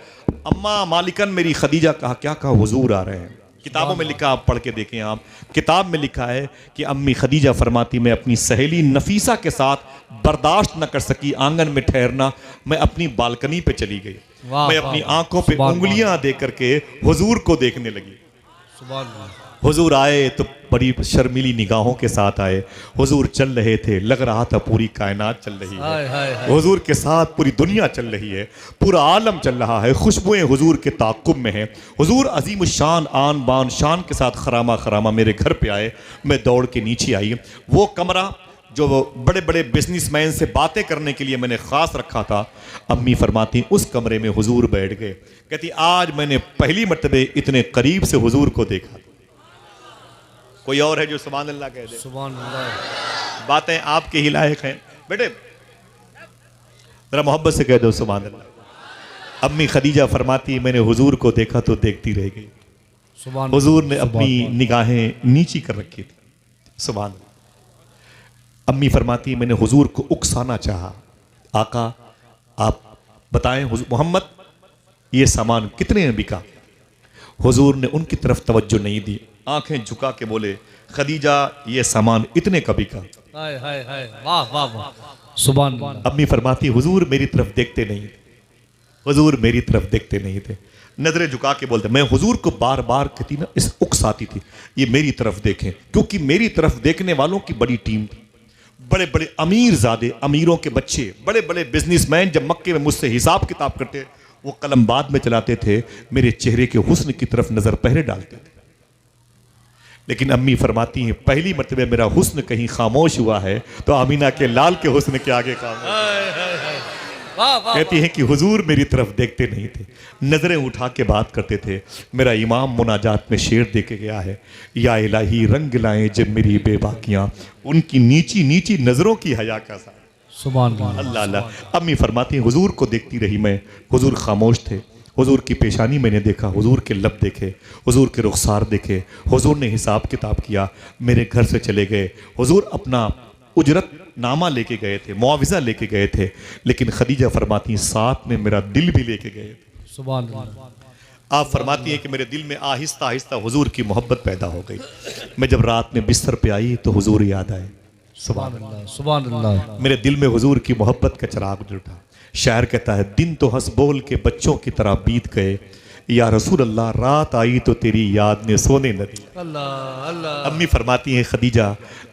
अम्मा मालिकन मेरी खदीजा। कहा क्या कहा, हुजूर आ रहे हैं। किताबों में लिखा, आप पढ़ के देखें, आप किताब में लिखा है कि अम्मी खदीजा फरमाती मैं अपनी सहेली नफीसा के साथ बर्दाश्त न कर सकी आंगन में ठहरना, मैं अपनी बालकनी पे चली गई, मैं अपनी आंखों पे उंगलियां दे करके हुजूर को देखने लगी। हुजूर आए तो बड़ी शर्मीली निगाहों के साथ आए। हुजूर चल रहे थे, लग रहा था पूरी कायनात चल रही हाय, हाय, है। हाय। हुजूर के साथ पूरी दुनिया चल रही है, पूरा आलम चल रहा है। खुशबुएं हुजूर के ताक़ुब में हैं। हुजूर अजीम शान आन बान शान के साथ खरामा खरामा मेरे घर पे आए। मैं दौड़ के नीचे आई। वो कमरा जो बड़े बड़े बिजनेसमैन से बातें करने के लिए मैंने ख़ास रखा था, अम्मी फरमाती उस कमरे में हुजूर बैठ गए। कहती आज मैंने पहली मर्तबे इतने करीब से हुजूर को देखा। कोई और है जो सुभान अल्लाह कह दे? सुभान अल्लाह। बातें आपके ही लायक हैं। बेटे जरा मोहब्बत से कह दो सुभान अल्लाह। अम्मी खदीजा फरमाती मैंने हुजूर को देखा तो देखती रह गई। सुभान हुजूर ने अपनी निगाहें नीची कर रखी थी। सुभान अल्लाह। अम्मी फरमाती मैंने हुजूर को उकसाना चाहा, आका आप बताएं मोहम्मद ये सामान कितने में बिका? हुजूर ने उनकी तरफ तवज्जो नहीं दी, आंखें झुका के बोले खदीजा ये सामान इतने का बिका। हाय हाय हाय, वाह वाह वाह, सुभान अल्लाह। अम्मी फरमाती हुजूर मेरी तरफ देखते नहीं थे, हुजूर मेरी तरफ देखते नहीं थे, नजरें झुका के बोलते। मैं हुजूर को बार बार कहती ना, इस उकसाती थी ये मेरी तरफ देखें, क्योंकि मेरी तरफ देखने वालों की बड़ी टीम थी। बड़े बड़े अमीर ज़ादे, अमीरों के बच्चे, बड़े बड़े बिजनेसमैन जब मक्के में मुझसे हिसाब किताब करते, वो कलम बाद में चलाते थे, मेरे चेहरे के हुस्न की तरफ नजर पहले डालते थे। लेकिन अम्मी फरमाती हैं पहली मर्तबे मेरा हुस्न कहीं खामोश हुआ है तो आमीना के लाल के हुस्न के आगे खामोश। हाय हाय हाय, वाह वाह। कहती हैं कि हुजूर मेरी तरफ देखते नहीं थे, नजरें उठा के बात करते थे। मेरा इमाम मुनाजात में शेर दे के गया है, या इलाही रंग लाएं जब मेरी बेबाकियां, उनकी नीची नीची नजरों की हया का सा। सुभान अल्लाह। अल्लाह अल्लाह। अम्मी फरमाती हैं हुजूर को देखती रही मैं, हुजूर खामोश थे। हुजूर की पेशानी मैंने देखा, हुजूर के लब देखे, हुजूर के रुखसार देखे। हुजूर ने हिसाब किताब किया, मेरे घर से चले गए। हुजूर अपना उजरत नामा लेके गए थे, मुआविजा लेके गए थे, लेकिन खदीजा फरमाती साथ में मेरा दिल भी लेके गए थे। सुभान अल्लाह। आप फरमाती हैं कि मेरे दिल में आहिस्ता आहिस्ता हुजूर की मोहब्बत पैदा हो गई। मैं जब रात में बिस्तर पे आई तो हुजूर याद आए। सुभान अल्लाह, सुभान अल्लाह। मेरे दिल में हुजूर की मोहब्बत का चिराग उठा। शायर कहता है दिन तो हंस बोल के बच्चों की तरह बीत गए, या रसूल अल्लाह रात आई तो तेरी याद ने सोने न दिया। अल्लाह अल्लाह। अम्मी फरमाती हैं खदीजा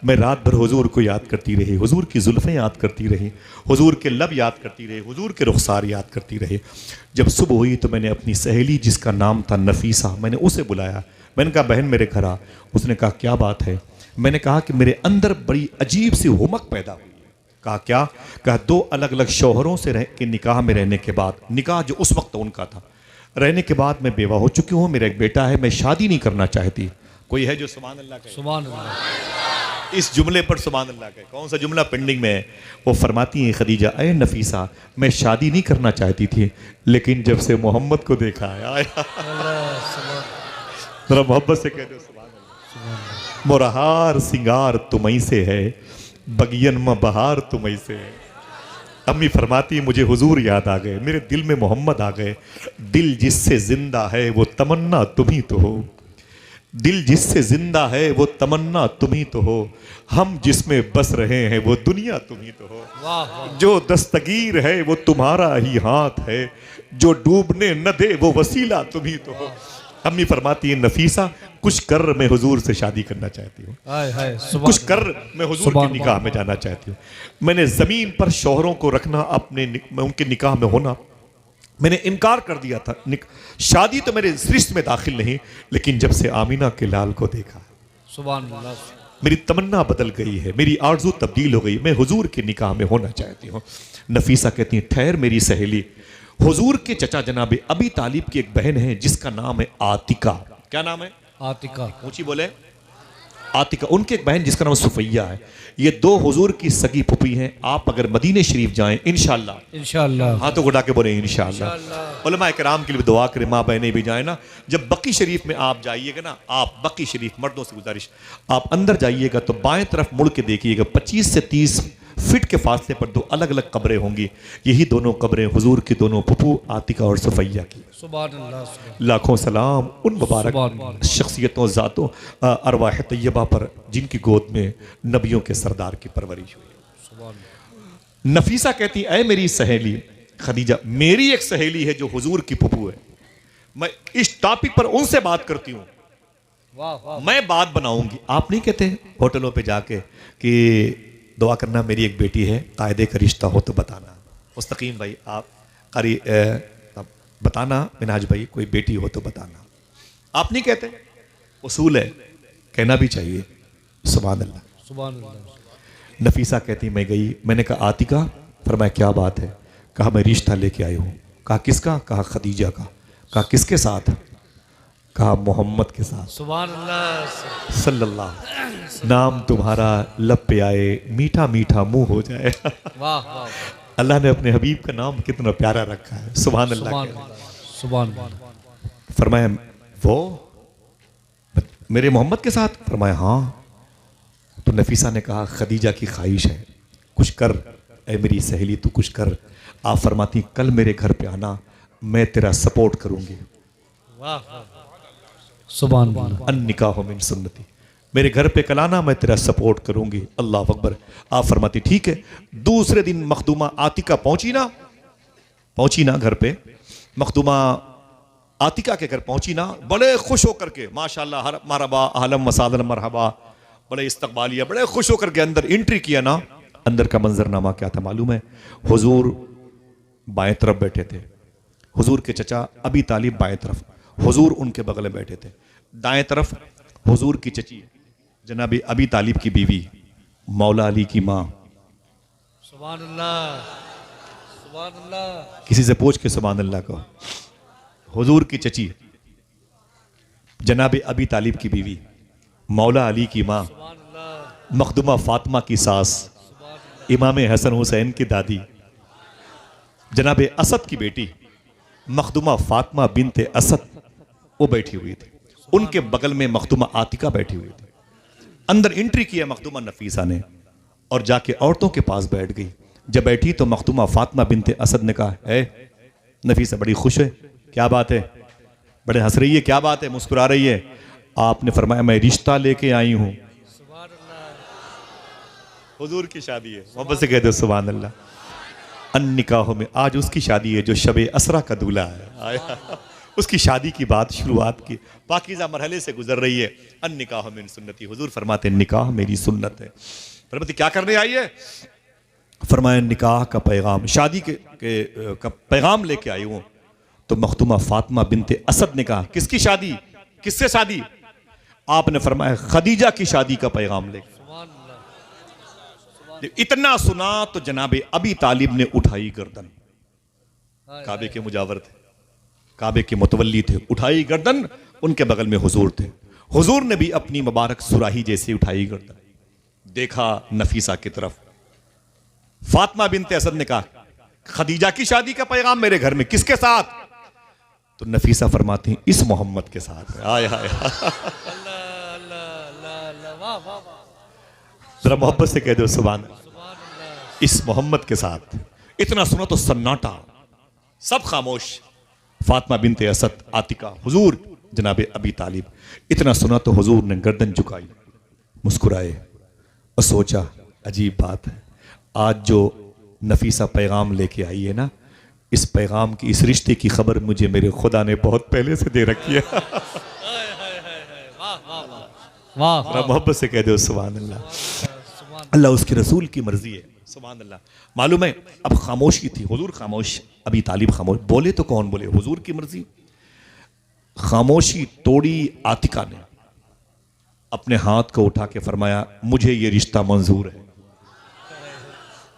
मैं रात भर हुजूर को याद करती रही, हुजूर की जुल्फ़ें याद करती रही, हुजूर के लब याद करती रही, हुजूर के रुखसार याद करती रही। जब सुबह हुई तो मैंने अपनी सहेली जिसका नाम था नफीसा, मैंने उसे बुलाया। मैंने कहा बहन मेरे घर आ। उसने कहा क्या बात है? मैंने कहा कि मेरे अंदर बड़ी अजीब सी हुमक पैदा हुई है। कहा क्या? कहा दो अलग अलग शौहरों से रह के निकाह में रहने के बाद, निकाह जो उस वक्त उनका था, रहने के बाद मैं बेवा हो चुकी हूँ, मेरा एक बेटा है, मैं शादी नहीं करना चाहती। कोई है जो सुभान अल्लाह कहे? सुभान अल्लाह। इस जुमले पर सुभान अल्लाह कहे। कौन सा जुमला पेंडिंग में है? वो फरमाती हैं खदीजा अय नफीसा मैं शादी नहीं करना चाहती थी, लेकिन जब से मोहम्मद को देखा है आया। जरा मोहब्बत से कह दो सुभान अल्लाह। मोरहार सिंगार तुम्हीं से है, बगियन में बहार तुम्हीं से है। अम्मी फरमाती मुझे हुजूर याद आ गए, मेरे दिल में मोहम्मद आ गए। दिल जिससे जिंदा है वो तमन्ना तुम ही तो हो, दिल जिससे जिंदा है वो तमन्ना तुम ही तो हो, हम जिसमें बस रहे हैं वो दुनिया तुम ही तो हो। वाह वाह। जो दस्तगीर है वो तुम्हारा ही हाथ है, जो डूबने न दे वो वसीला तुम ही तो हो। अम्मी फरमाती है नफीसा कुछ कर मैं हुजूर से शादी करना चाहती हूँ, हाय हाय, कुछ कर मैं हुजूर की निकाह में जाना चाहती हूँ। मैंने ज़मीन पर शौहरों को रखना, अपने उनके निकाह में होना मैंने इनकार कर दिया था। शादी तो मेरे सृष्टि में दाखिल नहीं, लेकिन जब से आमीना के लाल को देखा सुभान अल्लाह, मेरी तमन्ना बदल गई है, मेरी आरज़ू तब्दील हो गई, मैं हुजूर के निकाह में होना चाहती हूँ। नफीसा कहती हैं ठहर मेरी सहेली, हुजूर के चचा जनाब अबी तालिब की एक बहन है जिसका नाम है आतिका। क्या नाम है? आतिका। ऊंची बोले। आतिका। उनकी एक बहन जिसका नाम सुफैया है। ये दो हुजूर की सगी पुपी हैं। आप अगर मदीने शरीफ जाएं इंशाअल्लाह, इंशाअल्लाह, हाथों को उठा के बोले इंशाअल्लाह, उलमा किराम के लिए दुआ करें, माँ बहनें भी जाए ना। जब बकी शरीफ में आप जाइएगा ना, आप बकी शरीफ, मर्दों से गुजारिश, आप अंदर जाइएगा तो बाएं तरफ मुड़ के देखिएगा, 25 से 30 फिट के फासले पर दो अलग अलग कब्रें होंगी। यही दोनों कब्रें हुजूर की दोनों पुप्पू आतिका और सुफैया की। सुभान अल्लाह। लाखों सलाम उन मुबारक शख्सियतों, ज़ातों, अरवाह तैयबा पर जिनकी गोद में नबियों के सरदार की परवरिश हुई। नफीसा कहती ऐ मेरी सहेली खदीजा, मेरी एक सहेली है जो हुजूर की पुप्पू है, मैं इस टॉपिक पर उनसे बात करती हूँ वाह वाह मैं बात बनाऊंगी। आप नहीं कहते होटलों पे जाके कि दुआ करना मेरी एक बेटी है, कायदे का रिश्ता हो तो बताना। मुस्तकीम भाई आप कारी बताना, मिनहाज भाई कोई बेटी हो तो बताना। आप नहीं कहते, उसूल है, कहना भी चाहिए। सुभान अल्लाह। सुभान अल्लाह। नफीसा कहती मैं गई, मैंने कहा आतिका, फरमाया क्या बात है? कहा मैं रिश्ता लेके आई हूँ। कहा किसका? कहा खदीजा का। कहा किसके साथ? कहा मोहम्मद के साथ सुभान अल्लाह। सल्लल्लाहु। नाम तुम्हारा लब पे आए, मीठा मीठा मुंह हो जाए। वाह वाह अल्लाह ने अपने हबीब का नाम कितना प्यारा रखा है। सुभान अल्लाह। सुभान अल्लाह। सुभान अल्लाह। फरमाया वो मेरे मोहम्मद के साथ? फरमाया हाँ। तो नफीसा ने कहा खदीजा की ख्वाहिश है, कुछ कर ए मेरी सहेली, तू कुछ कर। आप फरमाती कल मेरे घर पे आना, मैं तेरा सपोर्ट करूंगी। वाह वाह सुभान अल्लाह। अन निकाह मिन सुन्नती, मेरे घर पे कल आना, मैं तेरा सपोर्ट करूंगी। अल्लाह अकबर। आप फरमाती ठीक है। दूसरे दिन मखदूमा आतिका पहुंची ना घर पे, मखदूमा आतिका के घर पहुंची ना, बड़े खुश होकर के माशाल्लाह हर मरहबा आहलम वसादन मरहबा, बड़े इस्तकबालिया, बड़े खुश होकर के अंदर एंट्री किया ना। अंदर का मंजरनामा क्या था मालूम है? हुजूर बाएं तरफ बैठे थे, हुजूर के चचा अबी तालिब बाएं तरफ, हुजूर उनके बगल में बैठे थे। दाएं तरफ हुजूर की चची जनाब अबी तालिब की बीवी मौला अली की माँ। सुभान अल्लाह। सुभान अल्लाह। किसी से पूछ के सुभान अल्लाह कहो। हुजूर की चची जनाब अबी तालिब की बीवी मौला अली की माँ, सुभान अल्लाह। मखदुमा फातिमा की सास, इमाम हसन हुसैन की दादी, जनाब असद की बेटी मखदुमा फातिमा बिनते असद, वो बैठी हुई थी। उनके बगल में मखदुमा आतिका बैठी हुई थी। अंदर एंट्री किया मखदुमा नफीसा ने और जाके औरतों के पास बैठ गई। जब बैठी तो मखदुमा फातिमा बिनते असद ने कहा है नफीसा बड़ी खुश है, क्या बात है? बड़े हंस रही है, क्या बात है? मुस्कुरा रही है। आपने फरमाया मैं रिश्ता लेके आई हूं। सुभान अल्लाह। हुजूर की शादी है, मोहब्बत से कह दो सुभान अल्लाह। अन निकाहों में आज उसकी शादी है जो शबे असरा का दूल्हा है। आया उसकी शादी की बात शुरुआत की पाकीज़ा मरहले से गुजर रही है। अन निकाह मिन सुन्नती, हुजूर फरमाते निकाह मेरी सुन्नत है। फरमाते क्या करने आई है? फरमाया निकाह का पैगाम, शादी का पैगाम लेके आई हूँ। तो मखदुमा फातिमा बिनते असद ने कहा किसकी शादी? किससे शादी? आपने फरमाया खदीजा की शादी का पैगाम लेके। सुभान अल्लाह। इतना सुना तो जनाबे अबी तालिब ने उठाई गर्दन, काबे के मुजावर थे, काबे के मुतवल्ली थे, उठाई गर्दन। उनके बगल में हुजूर थे, हुजूर ने भी अपनी मुबारक सुराही जैसे उठाई गर्दन, देखा नफीसा की तरफ। फातिमा बिनते असद ने कहा खदीजा की शादी का पैगाम मेरे घर में, किसके साथ? तो नफीसा फरमाती इस मोहम्मद के साथ। आय हाय अल्लाह अल्लाह अल्लाह अल्लाह। वाह वाह वाह। जरा मोहब्बत से कह दो सुभान अल्लाह। सुभान अल्लाह। इस मोहम्मद के साथ। इतना सुना तो सन्नाटा, सब खामोश। फातिमा बिनते असद, आतिका, हुजूर जनाब अबी तालिब। इतना सुना तो हुजूर ने गर्दन झुकाई, मुस्कुराए और सोचा अजीब बात है, आज जो नफीसा पैगाम लेके आई है ना, इस पैगाम की, इस रिश्ते की खबर मुझे मेरे खुदा ने बहुत पहले से दे रखी है। वाह जरा मोहब्बत से कह दो सुभान अल्लाह। सुभान अल्लाह उसके रसूल की मर्जी है। सुभान अल्लाह। मालूम है अब खामोशी थी, हुजूर खामोश, अबी तालिब खामोश। बोले तो कौन बोले? हुजूर की मर्जी। खामोशी तोड़ी आतिका ने, अपने हाथ को उठा के फरमाया मुझे ये रिश्ता मंजूर है।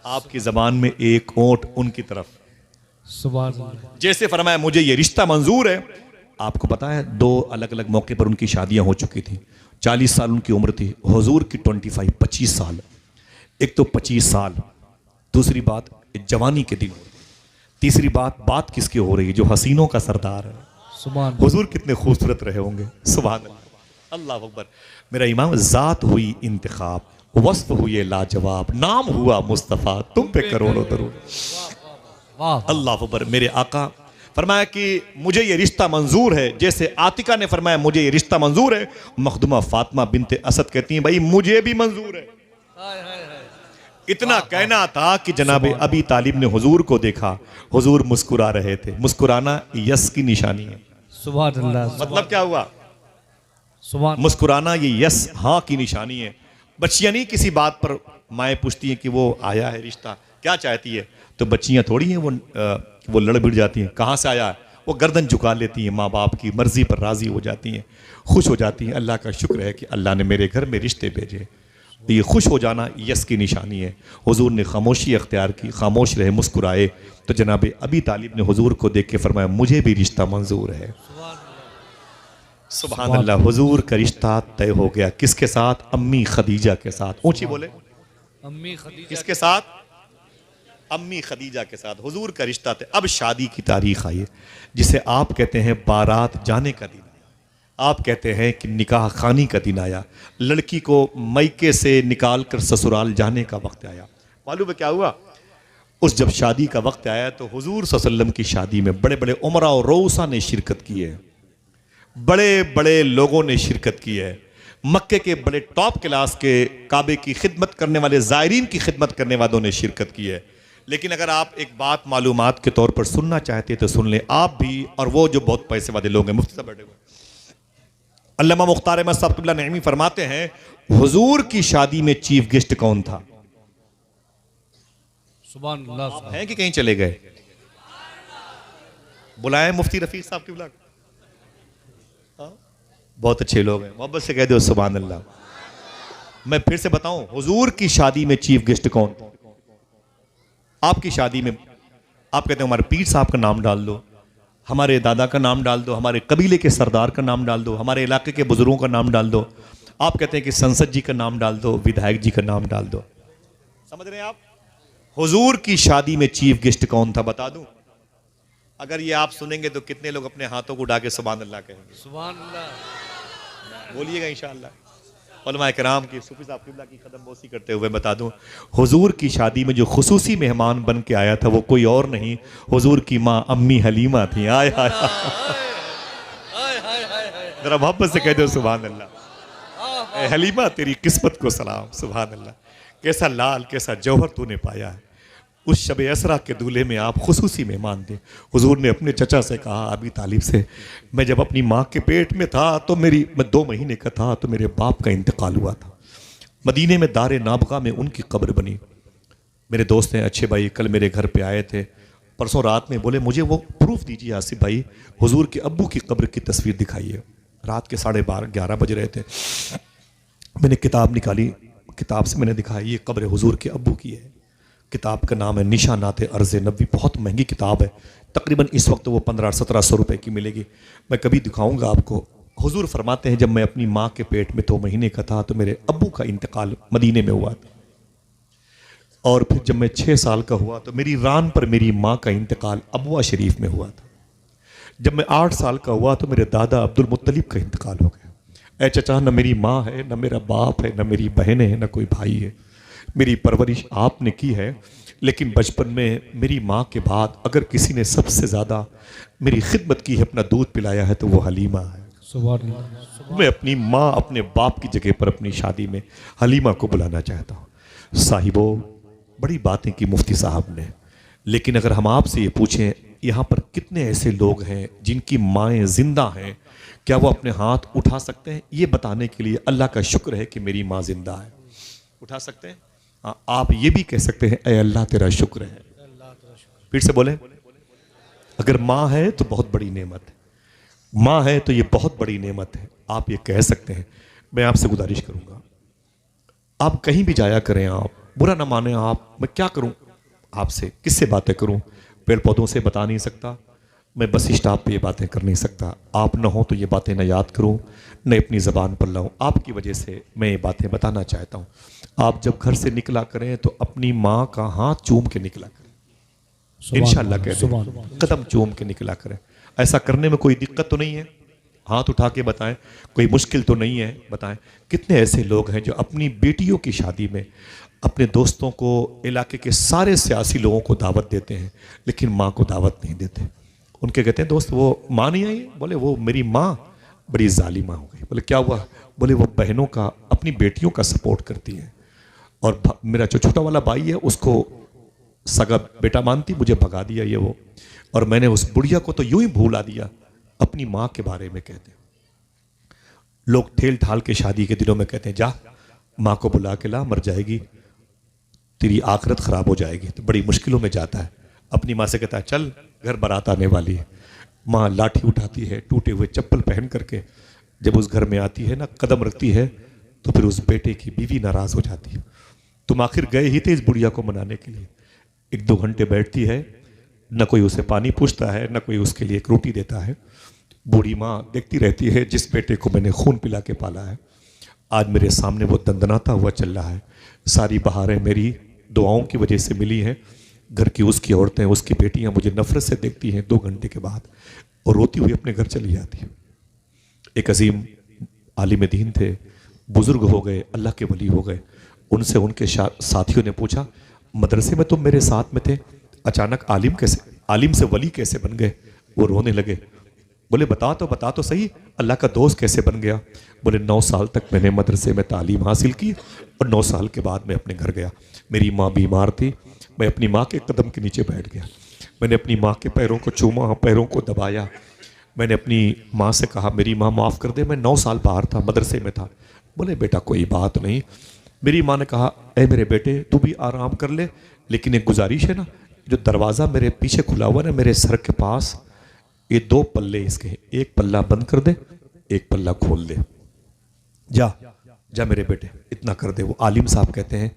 आपकी जबान में एक ओंठ उनकी तरफ, सुभान अल्लाह। जैसे फरमाया मुझे ये रिश्ता मंजूर है। आपको पता है 2 अलग अलग मौके पर उनकी शादियां हो चुकी थी। 40 साल उनकी उम्र थी, हुजूर की 25 साल। एक तो 25 साल, दूसरी बात जवानी के दिन, तीसरी बात किसकी हो रही है? जो हसीनों का सरदार है। सुभान हुजूर कितने खूबसूरत रहे होंगे। सुभान अल्लाह। अल्लाह अकबर। मेरा इमाम, जात हुई इंतखाब, वस्फ हुए लाजवाब, नाम हुआ मुस्तफ़ा, तुम पे करोड़ों दरूद। वाह। अल्लाह अकबर। मेरे आका फरमाया कि मुझे ये रिश्ता मंजूर है। जैसे आतिका ने फरमाया मुझे ये रिश्ता मंजूर है, मखदुमा फातिमा बिनते असद कहती हैं भाई मुझे भी मंजूर है। हाय हाय हाय। इतना कहना था कि जनाब अबी तालिब ने हुजूर को देखा, हुजूर मुस्कुरा रहे थे। मुस्कुराना यस की निशानी है। सुभान अल्लाह। मतलब क्या हुआ? सुभान मुस्कुराना ये यस हाँ की निशानी है। बच्चियां नहीं किसी बात पर माएँ पूछती हैं कि वो आया है रिश्ता, क्या चाहती है, तो बच्चियां थोड़ी हैं वो लड़ भिड़ जाती हैं, कहाँ से आया है, वो गर्दन झुका लेती हैं, माँ बाप की मर्जी पर राजी हो जाती हैं, खुश हो जाती हैं। अल्लाह का शुक्र है कि अल्लाह ने मेरे घर में रिश्ते भेजे। तो ये खुश हो जाना यस की निशानी है। हुजूर ने खामोशी अख्तियार की, खामोश रहे, मुस्कुराए। तो जनाब अबी तालिब ने हुजूर को देख के फरमाया मुझे भी रिश्ता मंजूर है। सुभान अल्लाह। हुजूर का रिश्ता तय हो गया किसके साथ? अम्मी खदीजा के साथ। ऊंची बोले, अम्मी खदीजा किसके साथ? अम्मी खदीजा के साथ हुजूर का रिश्ता तय। अब शादी की तारीख आई है, जिसे आप कहते हैं बारात जाने का दिन, आप कहते हैं कि निकाह खानी का दिन आया, लड़की को मैके से निकाल कर ससुराल जाने का वक्त आया। मालूम है क्या हुआ? उस जब शादी का वक्त आया तो हुजूर सल्लल्लाहु अलैहि वसल्लम की शादी में बड़े बड़े उमरा और रऊसा ने शिरकत की है, बड़े बड़े लोगों ने शिरकत की है। मक्के के बड़े टॉप क्लास के काबे की खिदमत करने वाले, ज़ायरीन की खिदमत करने वालों ने शिरकत की है। लेकिन अगर आप एक बात मालूमात के तौर पर सुनना चाहते तो सुन लें, आप भी और वो जो बहुत पैसे वाले लोग हैं। मुफ्ती साहब बैठे हुए अल्लामा मुख्तार अहमद साहब क़िबला नईमी फरमाते हैं हुजूर की शादी में चीफ गेस्ट कौन था? सुभान अल्लाह। आप हैं कि कहीं चले गए? बुलाएं मुफ्ती रफीक साहब क़िबला। बहुत अच्छे लोग हैं, मोहब्बत से कह दो सुभान अल्लाह। मैं फिर से बताऊं, हुजूर की शादी में चीफ गेस्ट कौन? आपकी शादी में आप कहते हैं हमारे पीर साहब का नाम डाल दो, हमारे दादा का नाम डाल दो, हमारे कबीले के सरदार का नाम डाल दो, हमारे इलाके के बुजुर्गों का नाम डाल दो। आप कहते हैं कि संसद जी का नाम डाल दो, विधायक जी का नाम डाल दो। समझ रहे हैं आप? हुजूर की शादी में चीफ गेस्ट कौन था बता दूं? अगर ये आप सुनेंगे तो कितने लोग अपने हाथों को उठा के सुभान अल्लाह कहेंगे? सुभान अल्लाह। बोलिएगा इंशाअल्लाह। उलमा किराम की, सूफी साहब क़िबला की कदम बोसी करते हुए बता दूं, हुजूर की शादी में जो खुसूसी मेहमान बन के आया था वो कोई और नहीं, हुजूर की माँ अम्मी हलीमा थी। आय हाय जरा मोहब्बत से कह दो सुभान अल्लाह। हलीमा तेरी किस्मत को सलाम। सुभान अल्लाह। कैसा लाल, कैसा जौहर तूने पाया है। उस शब असरा के दूल्हे में आप खुसूसी मेहमान थे। हुजूर ने अपने चचा से कहा, अबी तालिब से, मैं जब अपनी माँ के पेट में था तो मैं 2 महीने का था तो मेरे बाप का इंतकाल हुआ था। मदीने में दारे नाबगा में उनकी कब्र बनी। मेरे दोस्त हैं अच्छे भाई, कल मेरे घर पे आए थे, परसों रात में बोले मुझे वो प्रूफ दीजिए आसिफ भाई, हुजूर के अब्बू की कब्र की तस्वीर दिखाइए। रात के 12:30-11 बज रहे थे। मैंने किताब निकाली, किताब से मैंने दिखाया ये कब्र हुजूर के अब्बू की है। किताब का नाम है निशानात अर्ज़ नबी। बहुत महंगी किताब है, तकरीबन इस वक्त वो 1500-1700 रुपए की मिलेगी। मैं कभी दिखाऊंगा आपको। हुजूर फरमाते हैं जब मैं अपनी माँ के पेट में 2 महीने का था तो मेरे अब्बू का इंतकाल मदीने में हुआ था, और फिर जब मैं 6 साल का हुआ तो मेरी रान पर मेरी माँ का इंतकाल अबवा शरीफ में हुआ था। जब मैं 8 साल का हुआ तो मेरे दादा अब्दुल मुत्तलिब का इंतकाल हो गया। ऐ चचा, न मेरी माँ है, न मेरा बाप है, न मेरी बहनें हैं, न कोई भाई है। मेरी परवरिश आपने की है, लेकिन बचपन में मेरी माँ के बाद अगर किसी ने सबसे ज़्यादा मेरी खिदमत की है, अपना दूध पिलाया है, तो वो हलीमा है। मैं अपनी माँ, अपने बाप की जगह पर अपनी शादी में हलीमा को बुलाना चाहता हूँ। साहिबो, बड़ी बातें की मुफ्ती साहब ने, लेकिन अगर हम आपसे ये पूछें यहाँ पर कितने ऐसे लोग हैं जिनकी माएँ जिंदा हैं, क्या वो अपने हाथ उठा सकते हैं? ये बताने के लिए अल्लाह का शुक्र है कि मेरी माँ जिंदा है। उठा सकते हैं? आप ये भी कह सकते हैं ऐ अल्लाह तेरा शुक्र है। फिर से बोलें, अगर माँ है तो बहुत बड़ी नेमत है, माँ है तो ये बहुत बड़ी नेमत है। आप ये कह सकते हैं। मैं आपसे गुजारिश करूंगा, आप कहीं भी जाया करें, आप बुरा ना माने। आप, मैं क्या करूं आपसे, किससे बातें करूं? पेड़ पौधों से बता नहीं सकता, मैं बस स्टॉप पे ये बातें कर नहीं सकता। आप न हो तो ये बातें न याद करूं, न अपनी ज़बान पर लाऊं। आपकी वजह से मैं ये बातें बताना चाहता हूं। आप जब घर से निकला करें तो अपनी माँ का हाथ चूम के निकला करें। इंशाअल्लाह कहते हैं कदम चूम के निकला करें। ऐसा करने में कोई दिक्कत तो नहीं है? हाथ उठा के बताएं, कोई मुश्किल तो नहीं है? बताएं। कितने ऐसे लोग हैं जो अपनी बेटियों की शादी में अपने दोस्तों को, इलाके के सारे सियासी लोगों को दावत देते हैं, लेकिन माँ को दावत नहीं देते। उनके कहते हैं दोस्त वो माँ नहीं आई। बोले वो मेरी माँ बड़ी जालिमा हो गई। बोले क्या हुआ? बोले वो बहनों का, अपनी बेटियों का सपोर्ट करती है, और मेरा जो छोटा वाला भाई है उसको सगा बेटा मानती, मुझे भगा दिया ये वो, और मैंने उस बुढ़िया को तो यूं ही भूला दिया। अपनी माँ के बारे में कहते हैं। लोग ठेल ठाल के शादी के दिनों में कहते हैं जा माँ को बुला के ला, मर जाएगी, तेरी आखिरत खराब हो जाएगी। तो बड़ी मुश्किलों में जाता है, अपनी माँ से कहता है चल घर बारात आने वाली है। माँ लाठी उठाती है, टूटे हुए चप्पल पहन करके जब उस घर में आती है ना, कदम रखती है, तो फिर उस बेटे की बीवी नाराज हो जाती है। तुम आखिर गए ही थे इस बुढ़िया को मनाने के लिए। 1-2 घंटे बैठती है, न कोई उसे पानी पूछता है, न कोई उसके लिए एक रोटी देता है। बूढ़ी माँ देखती रहती है, जिस बेटे को मैंने खून पिला के पाला है आज मेरे सामने वो दंदनाता हुआ चल रहा है। सारी बहारें मेरी दुआओं की वजह से मिली हैं। घर की उसकी औरतें, उसकी बेटियां मुझे नफरत से देखती हैं 2 घंटे के बाद, और रोती हुई अपने घर चली जाती है। एक अजीम आलिम दीन थे, बुजुर्ग हो गए, अल्लाह के वली हो गए। उनसे उनके साथियों ने पूछा, मदरसे में तुम मेरे साथ में थे, अचानक आलिम से वली कैसे बन गए? वो रोने लगे। बोले बता तो सही, अल्लाह का दोस्त कैसे बन गया? बोले 9 साल तक मैंने मदरसे में तालीम हासिल की और 9 साल के बाद मैं अपने घर गया। मेरी माँ बीमार थी, मैं अपनी माँ के कदम के नीचे बैठ गया। मैंने अपनी माँ के पैरों को चूमा, पैरों को दबाया। मैंने अपनी माँ से कहा मेरी माँ माफ़ कर दे, मैं 9 साल बाहर था, मदरसे में था। बोले बेटा कोई बात नहीं। मेरी माँ ने कहा ए मेरे बेटे तू भी आराम कर ले, लेकिन एक गुजारिश है ना, जो दरवाज़ा मेरे पीछे खुला हुआ ना मेरे सर के पास, ये 2 पल्ले इसके, एक पल्ला बंद कर दे, एक पल्ला खोल दे। जा मेरे बेटे इतना कर दे। वो आलिम साहब कहते हैं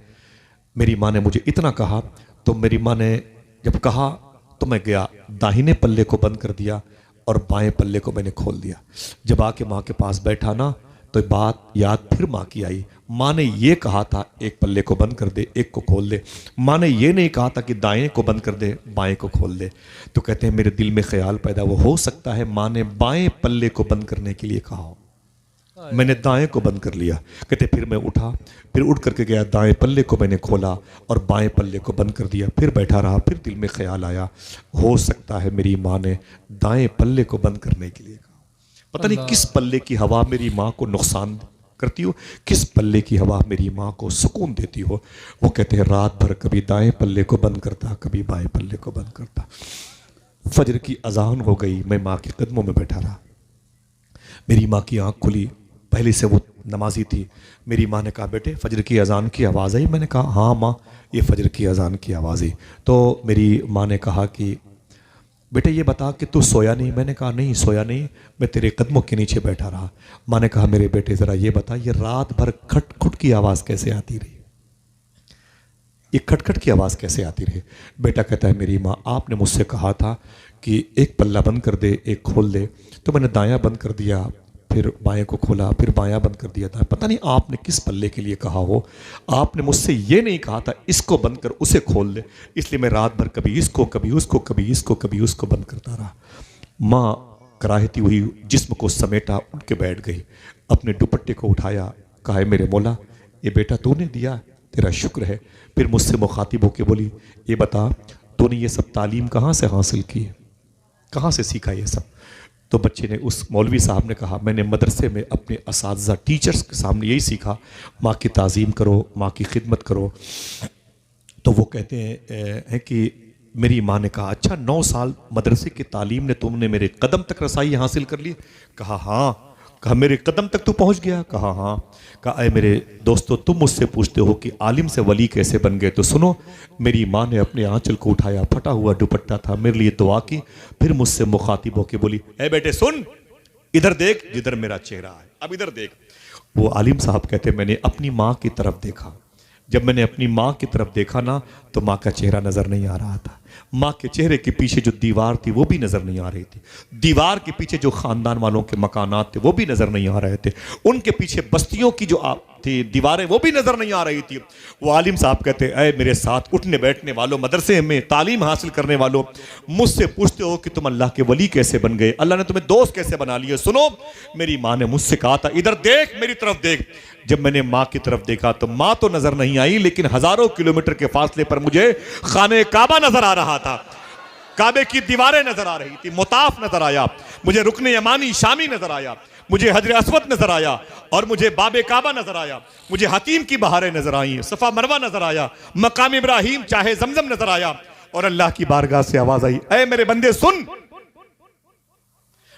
मेरी माँ ने मुझे इतना कहा, तो मेरी माँ ने जब कहा तो मैं गया, दाहिने पल्ले को बंद कर दिया और बाएं पल्ले को मैंने खोल दिया। जब आके माँ के पास बैठा ना, तो बात याद फिर माँ की आई। माँ ने ये कहा था एक पल्ले को बंद कर दे, एक को खोल दे। माँ ने ये नहीं कहा था कि दाएं को बंद कर दे, बाएं को खोल दे। तो कहते हैं मेरे दिल में ख्याल पैदा, वो हो सकता है माँ ने बाएं पल्ले को बंद करने के लिए कहा हो, मैंने दाएं को बंद कर लिया। कहते फिर मैं उठा, फिर उठ करके गया, दाएं पल्ले को मैंने खोला और बाएं पल्ले को बंद कर दिया। फिर बैठा रहा, फिर दिल में ख्याल आया हो सकता है मेरी माँ ने दाएं पल्ले को बंद करने के लिए कहा। पता नहीं किस पल्ले की हवा मेरी माँ को नुकसान करती हो, किस पल्ले की हवा मेरी माँ को सुकून देती हो। वो कहते हैं रात भर कभी दाएं पल्ले को बंद करता, कभी बाएं पल्ले को बंद करता। फजर की अजान हो गई, मैं माँ के कदमों में बैठा रहा। मेरी माँ की आंख खुली, पहले से वो नमाजी थी। मेरी माँ ने कहा बेटे फजर की अजान की आवाज़ आई? मैंने कहा हाँ माँ, ये फजर की अजान की आवाज़ आई। तो मेरी माँ ने कहा कि बेटे ये बता कि तू सोया नहीं? मैंने कहा नहीं सोया नहीं, मैं तेरे कदमों के नीचे बैठा रहा। माँ ने कहा मेरे बेटे ज़रा ये बता, ये रात भर खटखट की आवाज़ कैसे आती रही? ये खटखट की आवाज़ कैसे आती रही? बेटा कहता है मेरी माँ आपने मुझसे कहा था कि एक पल्ला बंद कर दे, एक खोल दे, तो मैंने दायां बंद कर दिया, फिर बाएं को खोला, फिर बायां बंद कर दिया था। पता नहीं आपने किस पल्ले के लिए कहा हो, आपने मुझसे ये नहीं कहा था इसको बंद कर उसे खोल दे, इसलिए मैं रात भर कभी इसको, कभी उसको, कभी इसको, कभी उसको बंद करता रहा। माँ कराहती हुई जिस्म को समेटा, उठ के बैठ गई, अपने दुपट्टे को उठाया, कहा मेरे मौला ये बेटा तूने दिया, तेरा शुक्र है। फिर मुझसे मुखातिब होके बोली ये बता तूने ये सब तालीम कहाँ से हासिल की है, कहाँ से सीखा ये सब? तो बच्चे ने, उस मौलवी साहब ने कहा मैंने मदरसे में अपने असातिज़ा टीचर्स के सामने यही सीखा, माँ की ताज़ीम करो, माँ की खिदमत करो। तो वो कहते हैं कि मेरी माँ ने कहा अच्छा 9 साल मदरसे की तालीम ने तुमने मेरे कदम तक रसाई हासिल कर ली? कहा हाँ। कहा मेरे कदम तक तू पहुँच गया? कहा हाँ। कहा अरे मेरे दोस्तों तुम मुझसे पूछते हो कि आलिम से वली कैसे बन गए, तो सुनो मेरी माँ ने अपने आंचल को उठाया, फटा हुआ दुपट्टा था, मेरे लिए दुआ की, फिर मुझसे मुखातिब होकर बोली ए बेटे सुन, इधर देख जिधर मेरा चेहरा है, अब इधर देख। वो आलिम साहब कहते मैंने अपनी माँ की तरफ देखा, जब मैंने अपनी माँ की तरफ देखा ना तो माँ का चेहरा नजर नहीं आ रहा था, माँ के चेहरे के पीछे जो दीवार थी वो भी नजर नहीं आ रही थी, दीवार के पीछे जो खानदान वालों के मकानात थे वो भी नजर नहीं आ रहे थे, उनके पीछे बस्तियों की जो थी दीवारें वो भी नजर नहीं आ रही थी। वो आलिम साहब कहते ऐ मेरे साथ उठने बैठने वालों, मदरसे में तालीम हासिल करने वालों, मुझसे पूछते हो कि तुम अल्लाह के वली कैसे बन गए, अल्लाह ने तुम्हें दोस्त कैसे बना लिए? सुनो मेरी माँ ने मुझसे कहा था इधर देख, मेरी तरफ देख। जब मैंने माँ की तरफ देखा तो माँ तो नजर नहीं आई, लेकिन हजारों किलोमीटर के फासले पर मुझे खाने काबा नजर आ रहा था, काबे की दीवारें नजर आ रही थी, मुताफ नजर आया, मुझे रुकने यमानी शामी नजर आया, मुझे हजर अस्वद नजर आया, और मुझे बाबे काबा नजर आया, मुझे हतीम की बहारें नजर आई, सफा मरवा नजर आया, मकाम इब्राहिम चाहे जमजम नजर आया, और अल्लाह की बारगाह से आवाज आई ऐ मेरे बंदे सुन,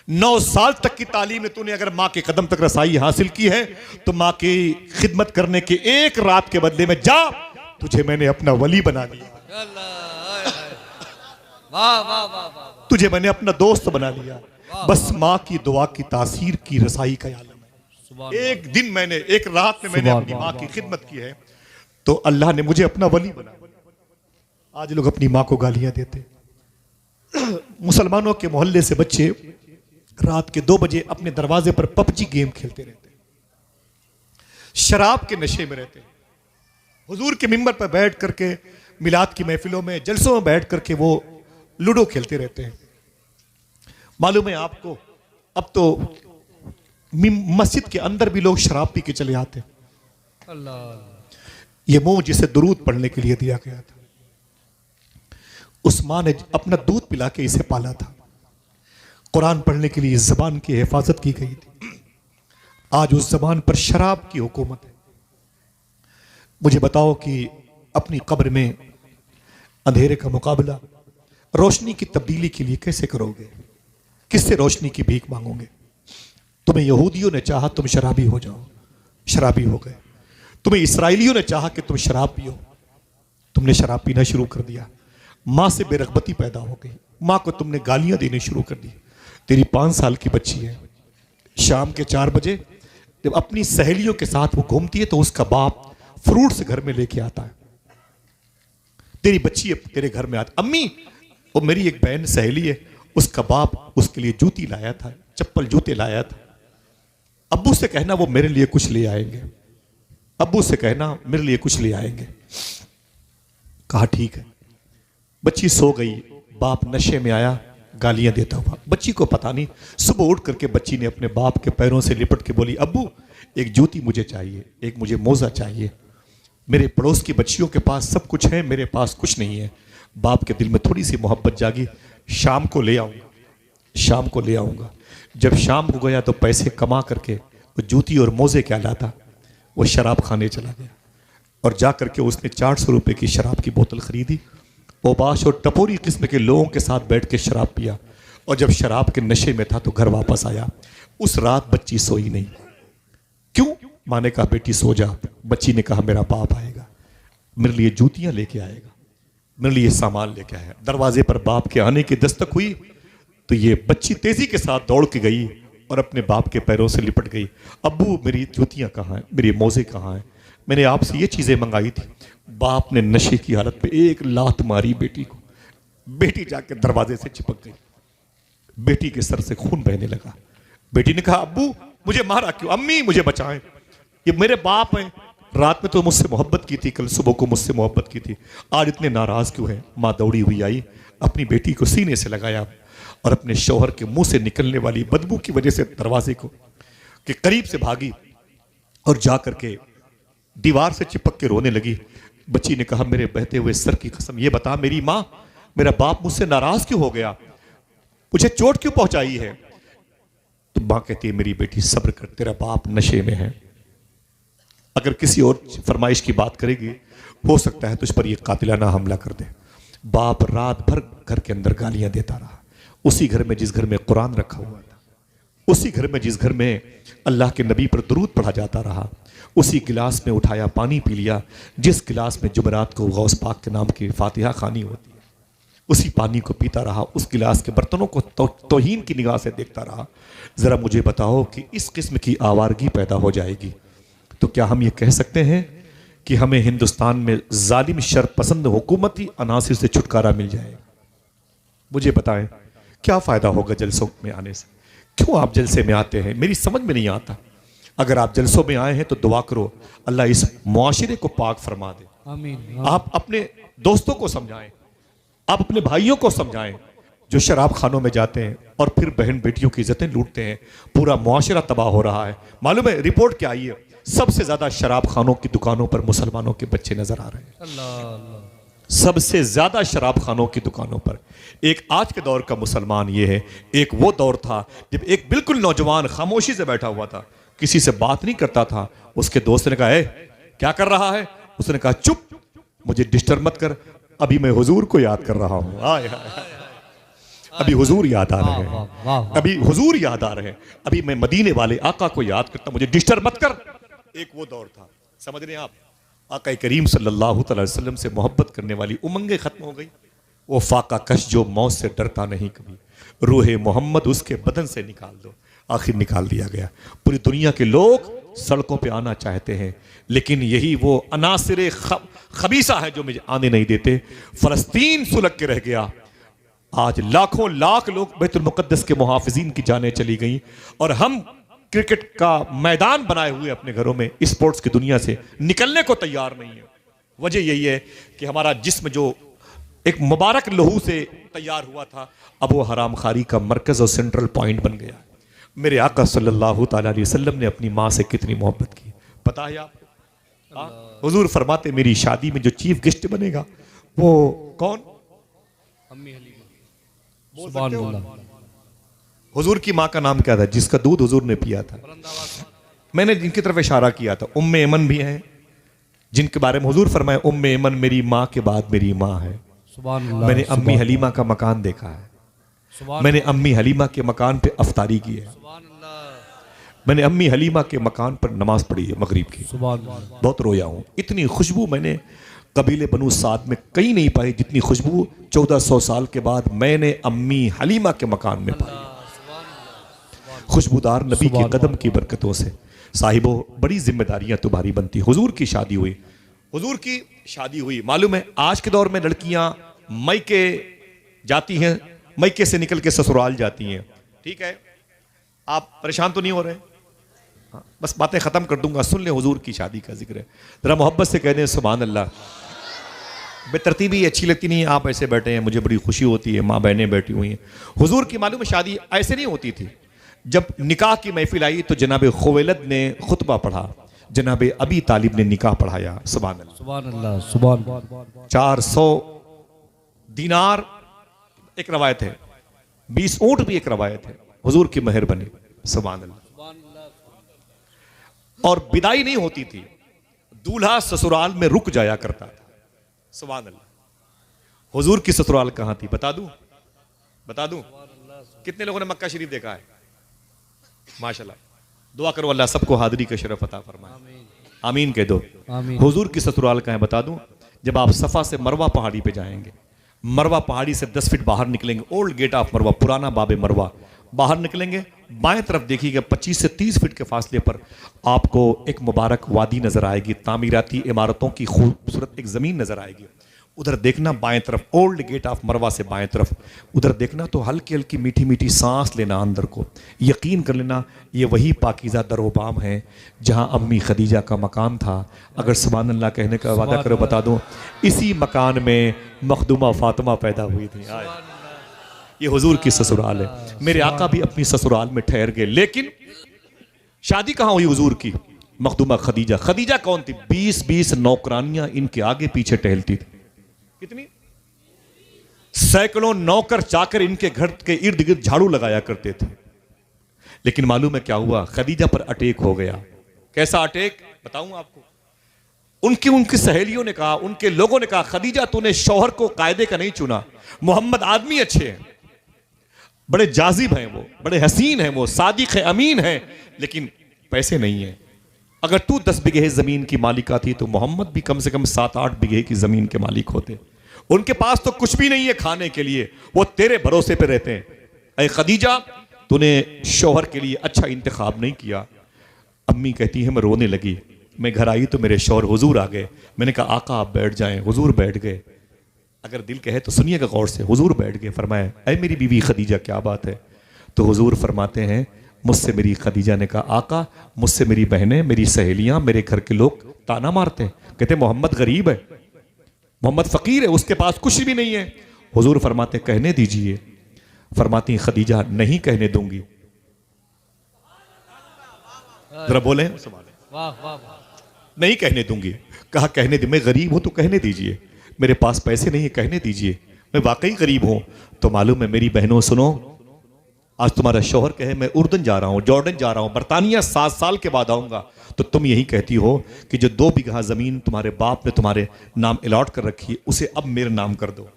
9 साल तक की तालीम में तूने अगर माँ के कदम तक रसाई हासिल की है तो माँ की खिदमत करने के एक रात के बदले में जा, तुझे मैंने अपना वली बना लिया, वाह वाह वाह वाह, तुझे मैंने अपना दोस्त बना लिया। बस माँ की दुआ की तासीर की रसाई का आलम है। सुभान एक दिन मैंने, एक रात में मैंने अपनी माँ की खिदमत की है तो अल्लाह ने मुझे अपना वली बना। आज लोग अपनी माँ को गालियां देते। मुसलमानों के मोहल्ले से बच्चे रात के 2 बजे अपने दरवाजे पर पबजी गेम खेलते रहते, शराब के नशे में रहते। हुजूर के मिंबर पर बैठ करके मिलाद की महफिलों में, जलसों में बैठ करके वो लूडो खेलते रहते हैं। मालूम है आपको, अब तो मस्जिद के अंदर भी लोग शराब पी के चले आते। अल्लाह, ये मुंह जिसे दुरूद पढ़ने के लिए दिया गया था, उस मां ने अपना दूध पिला के इसे पाला था। कुरान पढ़ने के लिए इस जबान की हिफाजत की गई थी। आज उस जबान पर शराब की हुकूमत है। मुझे बताओ कि अपनी कब्र में अंधेरे का मुकाबला रोशनी की तब्दीली के लिए कैसे करोगे? किससे रोशनी की भीख मांगोगे? तुम्हें यहूदियों ने चाहा तुम शराबी हो जाओ, शराबी हो गए। तुम्हें इसराइलियों ने चाहा कि तुम शराब पियो, तुमने शराब पीना शुरू कर दिया। माँ से बेरगबती पैदा हो गई, माँ को तुमने गालियां देनी शुरू कर दी। तेरी 5 साल की बच्ची है, शाम के 4 बजे जब अपनी सहेलियों के साथ वो घूमती है तो उसका बाप फ्रूट्स घर में लेके आता है। तेरी बच्ची तेरे घर में आती, अम्मी वो मेरी एक बहन सहेली है, उसका बाप उसके लिए जूती लाया था, चप्पल जूते लाया था। अब्बू से कहना वो मेरे लिए कुछ ले आएंगे, अब्बू से कहना मेरे लिए कुछ ले आएंगे। कहा ठीक है। बच्ची सो गई, बाप नशे में आया, गालियां देता हुआ। बच्ची को पता नहीं, सुबह उठ करके बच्ची ने अपने बाप के पैरों से लिपट के बोली, अब्बू एक जूती मुझे चाहिए, एक मुझे मोजा चाहिए। मेरे पड़ोस की बच्चियों के पास सब कुछ है, मेरे पास कुछ नहीं है। बाप के दिल में थोड़ी सी मोहब्बत जागी, शाम को ले आऊंगा, शाम को ले आऊंगा। जब शाम को गया तो पैसे कमा करके वो जूती और मोजे क्या लाता, वो शराब खाने चला गया और जा करके उसने 400 रुपए की शराब की बोतल खरीदी। ओबाश और टपोरी किस्म के लोगों के साथ बैठ के शराब पिया और जब शराब के नशे में था तो घर वापस आया। उस रात बच्ची सोई नहीं। क्यों? माँ ने कहा बेटी सो जा। बच्ची ने कहा मेरा बाप आएगा, मेरे लिए जूतियां लेके आएगा, मेरे लिए सामान लेके आया। दरवाजे पर बाप के आने की दस्तक हुई तो ये बच्ची तेजी के साथ दौड़ के गई और अपने बाप के पैरों से लिपट गई। अब्बू मेरी जूतियां कहाँ हैं, मेरे मोजे कहाँ हैं, मैंने आपसे ये चीजें मंगाई थी। बाप ने नशे की हालत में एक लात मारी बेटी को, बेटी जाके दरवाजे से चिपक गई, बेटी के सर से खून बहने लगा। बेटी ने कहा अब्बू मुझे मारा क्यों? अम्मी मुझे बचाएं, ये मेरे बाप हैं, रात में तो मुझसे मोहब्बत की थी, कल सुबह को मुझसे मोहब्बत की थी, आज इतने नाराज क्यों हैं? माँ दौड़ी हुई आई, अपनी बेटी को सीने से लगाया और अपने शौहर के मुंह से निकलने वाली बदबू की वजह से दरवाजे को के करीब से भागी और जा करके दीवार से चिपक के रोने लगी। बच्ची ने कहा मेरे बहते हुए सर की कसम ये बता मेरी माँ, मेरा बाप मुझसे नाराज क्यों हो गया, मुझे चोट क्यों पहुंचाई है? तो माँ कहती है मेरी बेटी सब्र कर, तेरा बाप नशे में है, अगर किसी और फरमाइश की बात करेगी हो सकता है तुझ पर यह कातिलाना हमला कर दे। बाप रात भर घर के अंदर गालियां देता रहा, उसी घर में जिस घर में कुरान रखा हुआ था, उसी घर में जिस घर में अल्लाह के नबी पर दुरूद पढ़ा जाता रहा, उसी गिलास में उठाया पानी पी लिया जिस गिलास में जुमरात को गौस पाक के नाम की फातिहा खानी होती है, उसी पानी को पीता रहा, उस गिलास के बर्तनों को तौहीन की निगाह से देखता रहा। जरा मुझे बताओ कि इस किस्म की आवारगी पैदा हो जाएगी तो क्या हम ये कह सकते हैं कि हमें हिंदुस्तान में जालिम शरपसंद हुकूमती अनासिर से छुटकारा मिल जाएगा? मुझे बताएं क्या फायदा होगा जलसों में आने से? क्यों आप जलसे में आते हैं मेरी समझ में नहीं आता। अगर आप जलसों में आए हैं तो दुआ करो अल्लाह इस मुआशिरे को पाक फरमा दे। आमीन। आप अपने दोस्तों को समझाएं, आप अपने भाइयों को समझाएं जो शराब खानों में जाते हैं और फिर बहन बेटियों की इज्जतें लूटते हैं, पूरा मुआशिरा तबाह हो रहा है। मालूम है रिपोर्ट क्या आई है? सबसे ज्यादा शराब खानों की दुकानों पर मुसलमानों के बच्चे नजर आ रहे हैं। अल्लाह अल्लाह, सबसे ज्यादा शराब खानों की दुकानों पर। एक आज के दौर का मुसलमान ये है, एक वो दौर था जब एक बिल्कुल नौजवान खामोशी से बैठा हुआ था, किसी से बात नहीं करता था। उसके दोस्त ने कहा ए, क्या कर रहा है? उसने कहा चुप, मुझे डिस्टर्ब मत कर, अभी मैं हुजूर को याद कर रहा हूं। आय हाय अभी हुजूर याद आ रहे वाह, हैं, वाह, वाह, वाह। अभी हुजूर याद आ रहे हैं। अभी मैं मदीने वाले आका को याद करता, मुझे डिस्टर्ब मत कर। एक वो दौर था, समझ रहे हैं आप, आका करीम सल्लल्लाहु अलैहि वसल्लम से मोहब्बत करने वाली उमंगें खत्म हो गई। वो फाका कश जो मौत से डरता नहीं कभी, रूहे मोहम्मद उसके बदन से निकाल दो। आखिर निकाल दिया गया। पूरी दुनिया के लोग सड़कों पे आना चाहते हैं, लेकिन यही वो अनासिर खबीसा है जो मुझे आने नहीं देते। फलस्तीन सुलग के रह गया। आज लाखों लाख लोग बैतुल मुक़द्दस के मुहाफ़िज़ीन की जानें चली गई, और हम क्रिकेट का मैदान बनाए हुए अपने घरों में स्पोर्ट्स की दुनिया से निकलने को तैयार नहीं है। वजह यही है कि हमारा जिस्म जो एक मुबारक लहू से तैयार हुआ था, अब वो हराम खारी का मरकज और सेंट्रल पॉइंट बन गया। मेरे आका सल्लल्लाहु ताला अलैहि वसल्लम ने अपनी माँ से कितनी मोहब्बत की, पता है आपको? हुजूर फरमाते मेरी शादी में जो चीफ गेस्ट बनेगा वो कौन? अम्मी हलीमा। बोल सुभान सकते हो? अल्लाह। हुजूर की माँ का नाम क्या था जिसका दूध हुजूर ने पिया था? मैंने जिनकी तरफ इशारा किया था, उम्मे एमन भी हैं, जिनके बारे में हुजूर फरमाए उम्मे एमन मेरी माँ के बाद मेरी माँ है। सुभान अल्लाह। मैंने अम्मी हलीमा का मकान देखा है, सुभान मैंने अम्मी हलीमा के मकान पे अफ्तारी की है, सुभान अल्लाह। मैंने अम्मी हलीमा के मकान पर नमाज पढ़ी है मगरिब की। सुभान अल्लाह। बहुत रोया हूँ। इतनी खुशबू मैंने कबीले बनु साद में कहीं नहीं पाई जितनी खुशबू 1400 साल के बाद मैंने अम्मी हलीमा के मकान में पाई। खुशबूदार नबी के कदम की बरकतों से। साहिबो बड़ी जिम्मेदारियां तुम्हारी बनती। हुजूर की शादी हुई, हुजूर की शादी हुई। मालूम है आज के दौर में लड़कियां मैके जाती हैं, मैके से निकल के ससुराल जाती हैं। ठीक है, आप परेशान तो नहीं हो रहे? हाँ, बस बातें खत्म कर दूंगा, सुन ले। हुजूर की शादी का जिक्र है, जरा मोहब्बत से कह दें सुभान अल्लाह। बेतरतीबी अच्छी लगती नहीं है, आप ऐसे बैठे हैं, मुझे बड़ी खुशी होती है, माँ बहनें बैठी हुई हैं। हुजूर की मालूम है शादी ऐसे नहीं होती थी। जब निकाह की महफिल आई तो जनाब खुवैलद ने खुतबा पढ़ा, जनाब अबी तालिब ने निकाह पढ़ाया। सुभान अल्लाह। सुभान अल्लाह। सुभान। 400 दिनार एक रवायत है, 20 ऊंट भी एक रवायत है। हुजूर की मेहर बनी। सुभान अल्लाह। और विदाई नहीं होती थी, दूल्हा ससुराल में रुक जाया करता था। सुभान अल्लाह। हुजूर की ससुराल कहां थी बता दूं? बता दूं? कितने लोगों ने मक्का शरीफ देखा है? माशाल्लाह। दुआ करो अल्लाह सबको हाजिरी का शरफ अता फरमाए। आमीन कह दो। आमीन। हुजूर की ससुराल कहां है बता दूं? जब आप सफा से मरवा पहाड़ी पे जाएंगे, मरवा पहाड़ी से 10 फीट बाहर निकलेंगे, ओल्ड गेट ऑफ मरवा, पुराना बाबे मरवा, बाहर निकलेंगे, बाएं तरफ देखिएगा 25 से 30 फीट के फासले पर आपको एक मुबारक वादी नजर आएगी, तामीराती इमारतों की खूबसूरत एक जमीन नजर आएगी। उधर देखना बाएं तरफ, ओल्ड गेट ऑफ मरवा से बाएं तरफ, उधर देखना तो हल्की हल्की मीठी मीठी सांस लेना अंदर को, यकीन कर लेना ये वही पाकीज़ा दरोबाम है जहां अम्मी खदीजा का मकान था। अगर सुभान अल्लाह कहने का वादा करो बता दूं, इसी मकान में मखदूमा फातिमा पैदा हुई थी। ये हुजूर की ससुराल है। मेरे आका भी अपनी ससुराल में ठहर गए, लेकिन शादी कहां हुई हुजूर की? मखदूमा खदीजा। खदीजा कौन थी? 20-20 नौकरानियां इनके आगे पीछे टहलती थी। कितनी? सैकड़ों नौकर चाकर इनके घर के इर्द गिर्द झाड़ू लगाया करते थे। लेकिन मालूम है क्या हुआ? खदीजा पर अटैक हो गया। कैसा अटैक बताऊं आपको? उनकी सहेलियों ने कहा, उनके लोगों ने कहा, खदीजा तूने शौहर को कायदे का नहीं चुना। मोहम्मद आदमी अच्छे हैं, बड़े जाजिब हैं, वो बड़े हसीन हैं, वो सादिक है, अमीन है, लेकिन पैसे नहीं है। अगर तू 10 बीघे जमीन की मालिका थी तो मोहम्मद भी कम से कम 7-8 बीघे की जमीन के मालिक होते। उनके पास तो कुछ भी नहीं है खाने के लिए, वो तेरे भरोसे पे रहते हैं। ऐ खदीजा तूने शौहर के लिए अच्छा इंतखाब नहीं किया। अम्मी कहती है मैं रोने लगी। मैं घर आई तो मेरे शौहर हुजूर आ गए। मैंने कहा आका आप बैठ जाएं। हुजूर बैठ गए। अगर दिल कहे तो सुनिएगा गौर से। हुजूर बैठ गए, फरमाया ऐ मेरी बीवी खदीजा क्या बात है? तो हुजूर फरमाते हैं, मुझसे मेरी खदीजा ने कहा आका मुझसे मेरी बहनें, मेरी सहेलियां, मेरे घर के लोग ताना मारते हैं, कहते मोहम्मद गरीब है, मोहम्मद फकीर है, उसके पास कुछ भी नहीं है। हुजूर फरमाते कहने दीजिए। फरमाती खदीजा नहीं कहने दूंगी। जरा बोले वाह वाह वाह। नहीं कहने दूंगी। कहा कहने दी, मैं गरीब हूं तो कहने दीजिए, मेरे पास पैसे नहीं है कहने दीजिए, मैं वाकई गरीब हूं। तो मालूम है मेरी बहनों सुनो, आज तुम्हारा शौहर कहे मैं उर्दन जा रहा हूं, जॉर्डन जा रहा हूं, बरतानिया 7 साल के बाद आऊंगा, तो तुम यही कहती हो कि जो 2 बीघा जमीन तुम्हारे बाप ने तुम्हारे नाम अलॉट कर रखी है उसे अब मेरे नाम कर दो।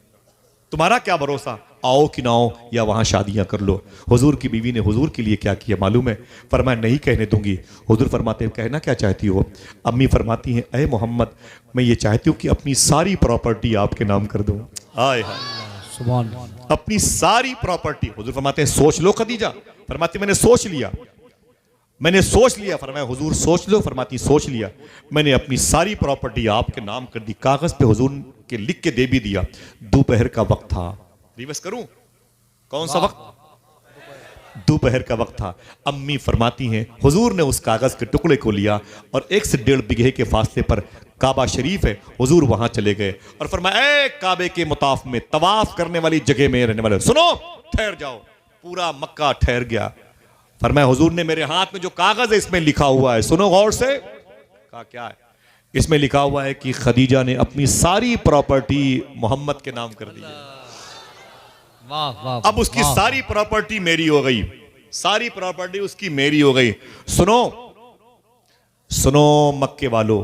तुम्हारा क्या भरोसा, आओ कि ना आओ या वहां शादियां कर लो। हुजूर की बीवी ने हुजूर के लिए क्या किया मालूम है? फरमाया नहीं कहने दूंगी। हुजूर फरमाते हैं कहना क्या चाहती हो? अम्मी फरमाती हैं अय मोहम्मद, मैं ये चाहती हूँ कि अपनी सारी प्रॉपर्टी आपके नाम कर दूं। आय हाय, सुभान अल्लाह। अपनी सारी प्रॉपर्टी। हुजूर फरमाते हैं सोच लो खदीजा। फरमाती मैंने सोच लिया, मैंने सोच लिया। फरमाया हुजूर सोच लो। फरमाती सोच लिया, मैंने अपनी सारी प्रॉपर्टी आपके नाम कर दी। कागज पे हुजूर के लिख के दे भी दिया। दोपहर का वक्त था। रिवर्स करूं, कौन सा वक्त? दोपहर का वक्त था। अम्मी फरमाती हैं हुजूर ने उस कागज के टुकड़े को लिया और 1 से 1.5 बीघे के फासले पर काबा शरीफ है, हुजूर वहां चले गए और फरमाया ए काबे के मुताफ में तवाफ करने वाली जगह में रहने वाले सुनो, ठहर जाओ। पूरा मक्का ठहर गया। फरमाया हुजूर ने मेरे हाथ में जो कागज है इसमें लिखा हुआ है, सुनो गौर से। कहा क्या है? इसमें लिखा हुआ है कि खदीजा ने अपनी सारी प्रॉपर्टी मोहम्मद के नाम कर दी है। वाह वाह। अब उसकी सारी प्रॉपर्टी मेरी हो गई, सारी प्रॉपर्टी उसकी मेरी हो गई। सुनो सुनो मक्के वालों,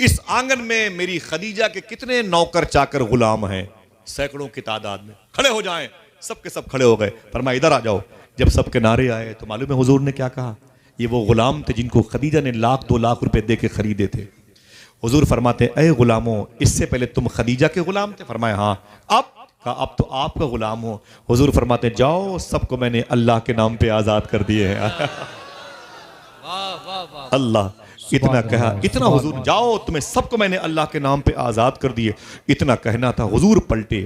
इस आंगन में मेरी खदीजा के कितने नौकर चाकर गुलाम हैं, सैकड़ों की तादाद में। खड़े हो जाएं। सब के सब खड़े हो गए। फरमाया इधर आ जाओ। जब सब के नारे आए तो मालूम है हुजूर ने क्या कहा? ये वो गुलाम थे जिनको खदीजा ने 1,00,000 2 लाख रुपए दे के खरीदे थे। हुजूर फरमाते हैं ए गुलामों, इससे पहले तुम खदीजा के गुलाम थे? फरमाया हाँ। अब? कहा अब तो आपका गुलाम हो। हुजूर फरमाते हैं जाओ, सबको मैंने अल्लाह के नाम पे आजाद कर दिए हैं। अल्लाह इतना कहा, इतना हुजूर जाओ तुम्हें सबको मैंने अल्लाह के नाम पे आजाद कर दिए, इतना कहना था। हुजूर पलटे,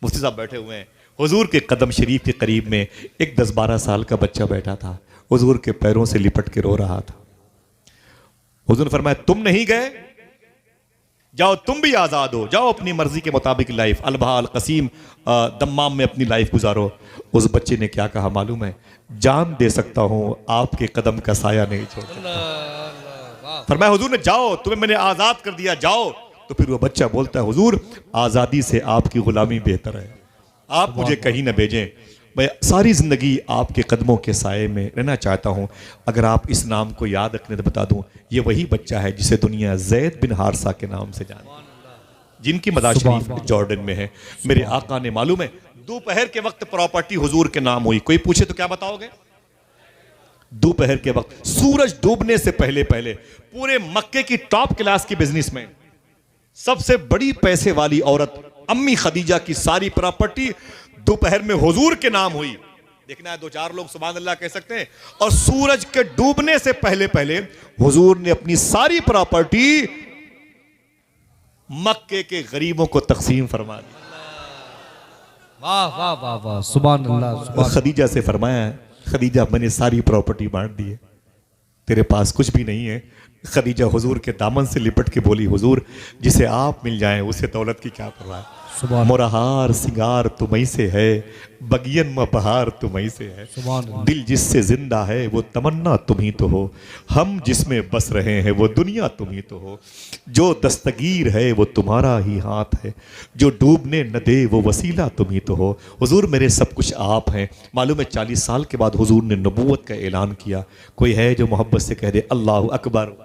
मुफ्ती साहब बैठे हुए हैं। हुजूर के कदम शरीफ के करीब में एक 10-12 साल का बच्चा बैठा था। हुजूर के पैरों से लिपट के रो रहा था। हुजूर ने फरमाया तुम नहीं गए, जाओ तुम भी आजाद हो, जाओ अपनी मर्जी के मुताबिक लाइफ अलबा अल कसीम दम्माम में अपनी लाइफ गुजारो। उस बच्चे ने क्या कहा मालूम है? जान दे सकता हूं आपके कदम का साया नहीं छोड़ सकता। फरमाया हुजूर ने जाओ तुम्हें मैंने आजाद कर दिया, जाओ। तो फिर वो बच्चा बोलता है हुजूर आजादी से आपकी गुलामी बेहतर है, आप मुझे कहीं ना भेजें, मैं सारी जिंदगी आपके कदमों के साए में रहना चाहता हूं। अगर आप इस नाम को याद रखने तो बता दूं, ये वही बच्चा है जिसे दुनिया ज़ैद बिन हारसा के नाम से जानती है, जिनकी मदार शरीफ जॉर्डन में है। मेरे आका ने मालूम है दोपहर के वक्त प्रॉपर्टी हुजूर के नाम हुई। कोई पूछे तो क्या बताओगे? दोपहर के वक्त सूरज डूबने से पहले पहले पूरे मक्के की टॉप क्लास की बिजनेसमैन, सबसे बड़ी पैसे वाली औरत अम्मी खदीजा की सारी प्रॉपर्टी दोपहर में हुजूर के नाम हुई। देखना है 2-4 लोग सुभान अल्लाह कह सकते हैं। और सूरज के डूबने से पहले पहले हुजूर ने अपनी सारी प्रॉपर्टी मक्के के गरीबों को तकसीम फरमा दी। वाह वाह वाह वाह, सुभान अल्लाह। खदीजा से फरमाया खदीजा मैंने सारी प्रॉपर्टी बांट दी है, तेरे पास कुछ भी नहीं है। खदीजा हुजूर के दामन से लिपट के बोली हुजूर जिसे आप मिल जाएं उसे दौलत की क्या परवाह है। मोरा हार सिंगार तुम्हीं से है, बगियन में बहार तुम्हीं से है, दिल जिससे जिंदा है वो तमन्ना तुम ही तो हो, हम जिसमें बस रहे हैं वो दुनिया तुम ही तो हो, जो दस्तगीर है वो तुम्हारा ही हाथ है, जो डूबने न दे वो वसीला तुम ही तो हो। हुजूर मेरे सब कुछ आप हैं। मालूम है 40 साल के बाद हुजूर ने नबूवत का ऐलान किया। कोई है जो मोहब्बत से कह दे अल्लाह अकबर?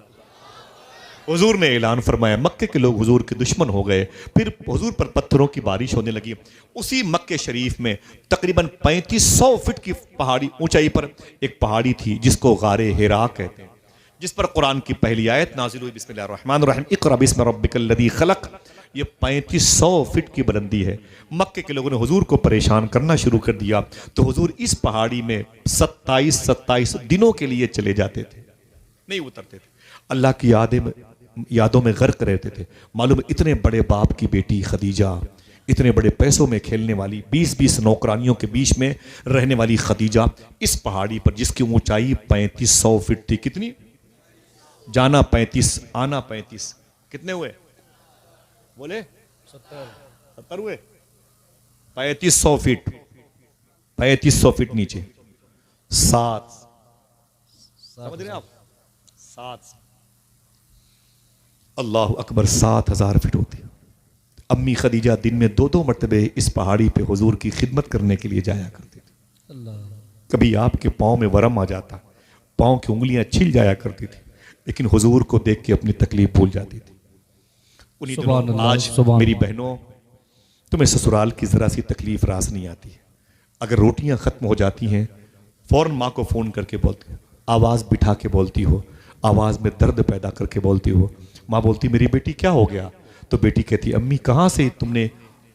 हुजूर ने ऐलान फरमाया। मक्के के लोग हुजूर के दुश्मन हो गए। फिर हुजूर पर पत्थरों की बारिश होने लगी। उसी मक्के शरीफ में तकरीबन 3500 फीट की पहाड़ी ऊंचाई पर एक पहाड़ी थी जिसको गारे हिरा कहते हैं, जिस पर कुरान की पहली आयत नाजिल हुई बिस्मिल्लाहिर्रहमानिर्रहीम इक़रा बिस्मि रब्बिकल लज़ी खलक़। ये 3500 फीट की बुलंदी है। मक्के के लोगों ने हुजूर को परेशान करना शुरू कर दिया तो हुजूर इस पहाड़ी में 27 दिनों के लिए चले जाते थे, नहीं उतरते थे। अल्लाह की यादों में गर्क रहते थे। मालूम इतने बड़े बाप की बेटी खदीजा, इतने बड़े पैसों में खेलने वाली, 20-20 नौकरानियों के बीच में रहने वाली खदीजा इस पहाड़ी पर जिसकी ऊंचाई 3500 फीट थी। कितनी? जाना 35 आना 35, कितने हुए बोले? 70 हुए। 3500 फीट, 3500 फीट नीचे 7, समझ रहे हैं आप? 7, अल्लाह अकबर 7000 फीट होती। अम्मी खदीजा दिन में 2-2 मरतबे इस पहाड़ी पे हुजूर की खिदमत करने के लिए जाया करती थी। कभी आपके पाँव में वरम आ जाता, पाँव की उंगलियां छिल जाया करती थी, लेकिन हुजूर को देख के अपनी तकलीफ भूल जाती थी। उन्हीं दिनों आज मेरी बहनों, तुम्हें ससुराल की ज़रा सी तकलीफ रास नहीं आती है। अगर रोटियां ख़त्म हो जाती हैं फ़ौरन माँ को फ़ोन करके बोलती हो, आवाज़ बिठा के बोलती हो, आवाज़ में दर्द पैदा करके बोलती हो। माँ बोलती मेरी बेटी क्या हो गया? तो बेटी कहती अम्मी कहाँ से तुमने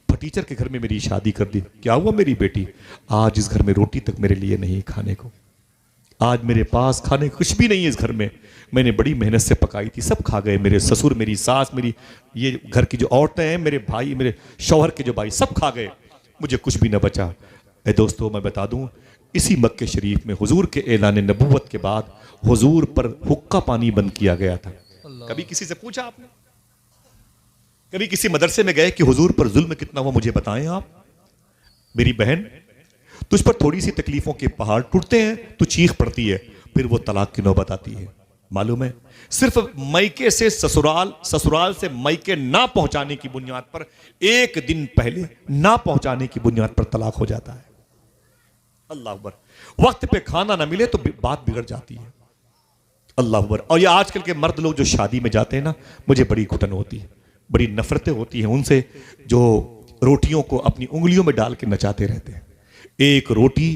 फटीचर के घर में मेरी शादी कर दी? क्या हुआ मेरी बेटी? आज इस घर में रोटी तक मेरे लिए नहीं खाने को, आज मेरे पास खाने को कुछ भी नहीं है इस घर में। मैंने बड़ी मेहनत से पकाई थी, सब खा गए, मेरे ससुर, मेरी सास, मेरी ये घर की जो औरतें हैं, मेरे भाई, मेरे शौहर के जो भाई, सब खा गए, मुझे कुछ भी न बचा। ए दोस्तों, मैं बता दूं, इसी मक्के शरीफ में हुजूर के ऐलान नबूवत के बाद हुजूर पर हुक्का पानी बंद किया गया था। कभी किसी से पूछा आपने? कभी किसी मदरसे में गए कि हुजूर पर जुल्म कितना हुआ मुझे बताएं आप? मेरी बहन, तुझ पर थोड़ी सी तकलीफों के पहाड़ टूटते हैं, तू चीख पड़ती है, फिर वो तलाक की नौबत आती है। मालूम है, सिर्फ मैके से ससुराल, ससुराल से मैके ना पहुंचाने की बुनियाद पर, एक दिन पहले ना पहुंचाने की बुनियाद पर तलाक हो जाता है। अल्लाह अकबर। वक्त पे खाना ना मिले तो बात बिगड़ जाती है। अल्लाह अकबर। और ये आजकल के मर्द लोग जो शादी में जाते हैं ना, मुझे बड़ी घुटन होती है, बड़ी नफरतें होती हैं उनसे, जो रोटियों को अपनी उंगलियों में डाल के नचाते रहते हैं। एक रोटी,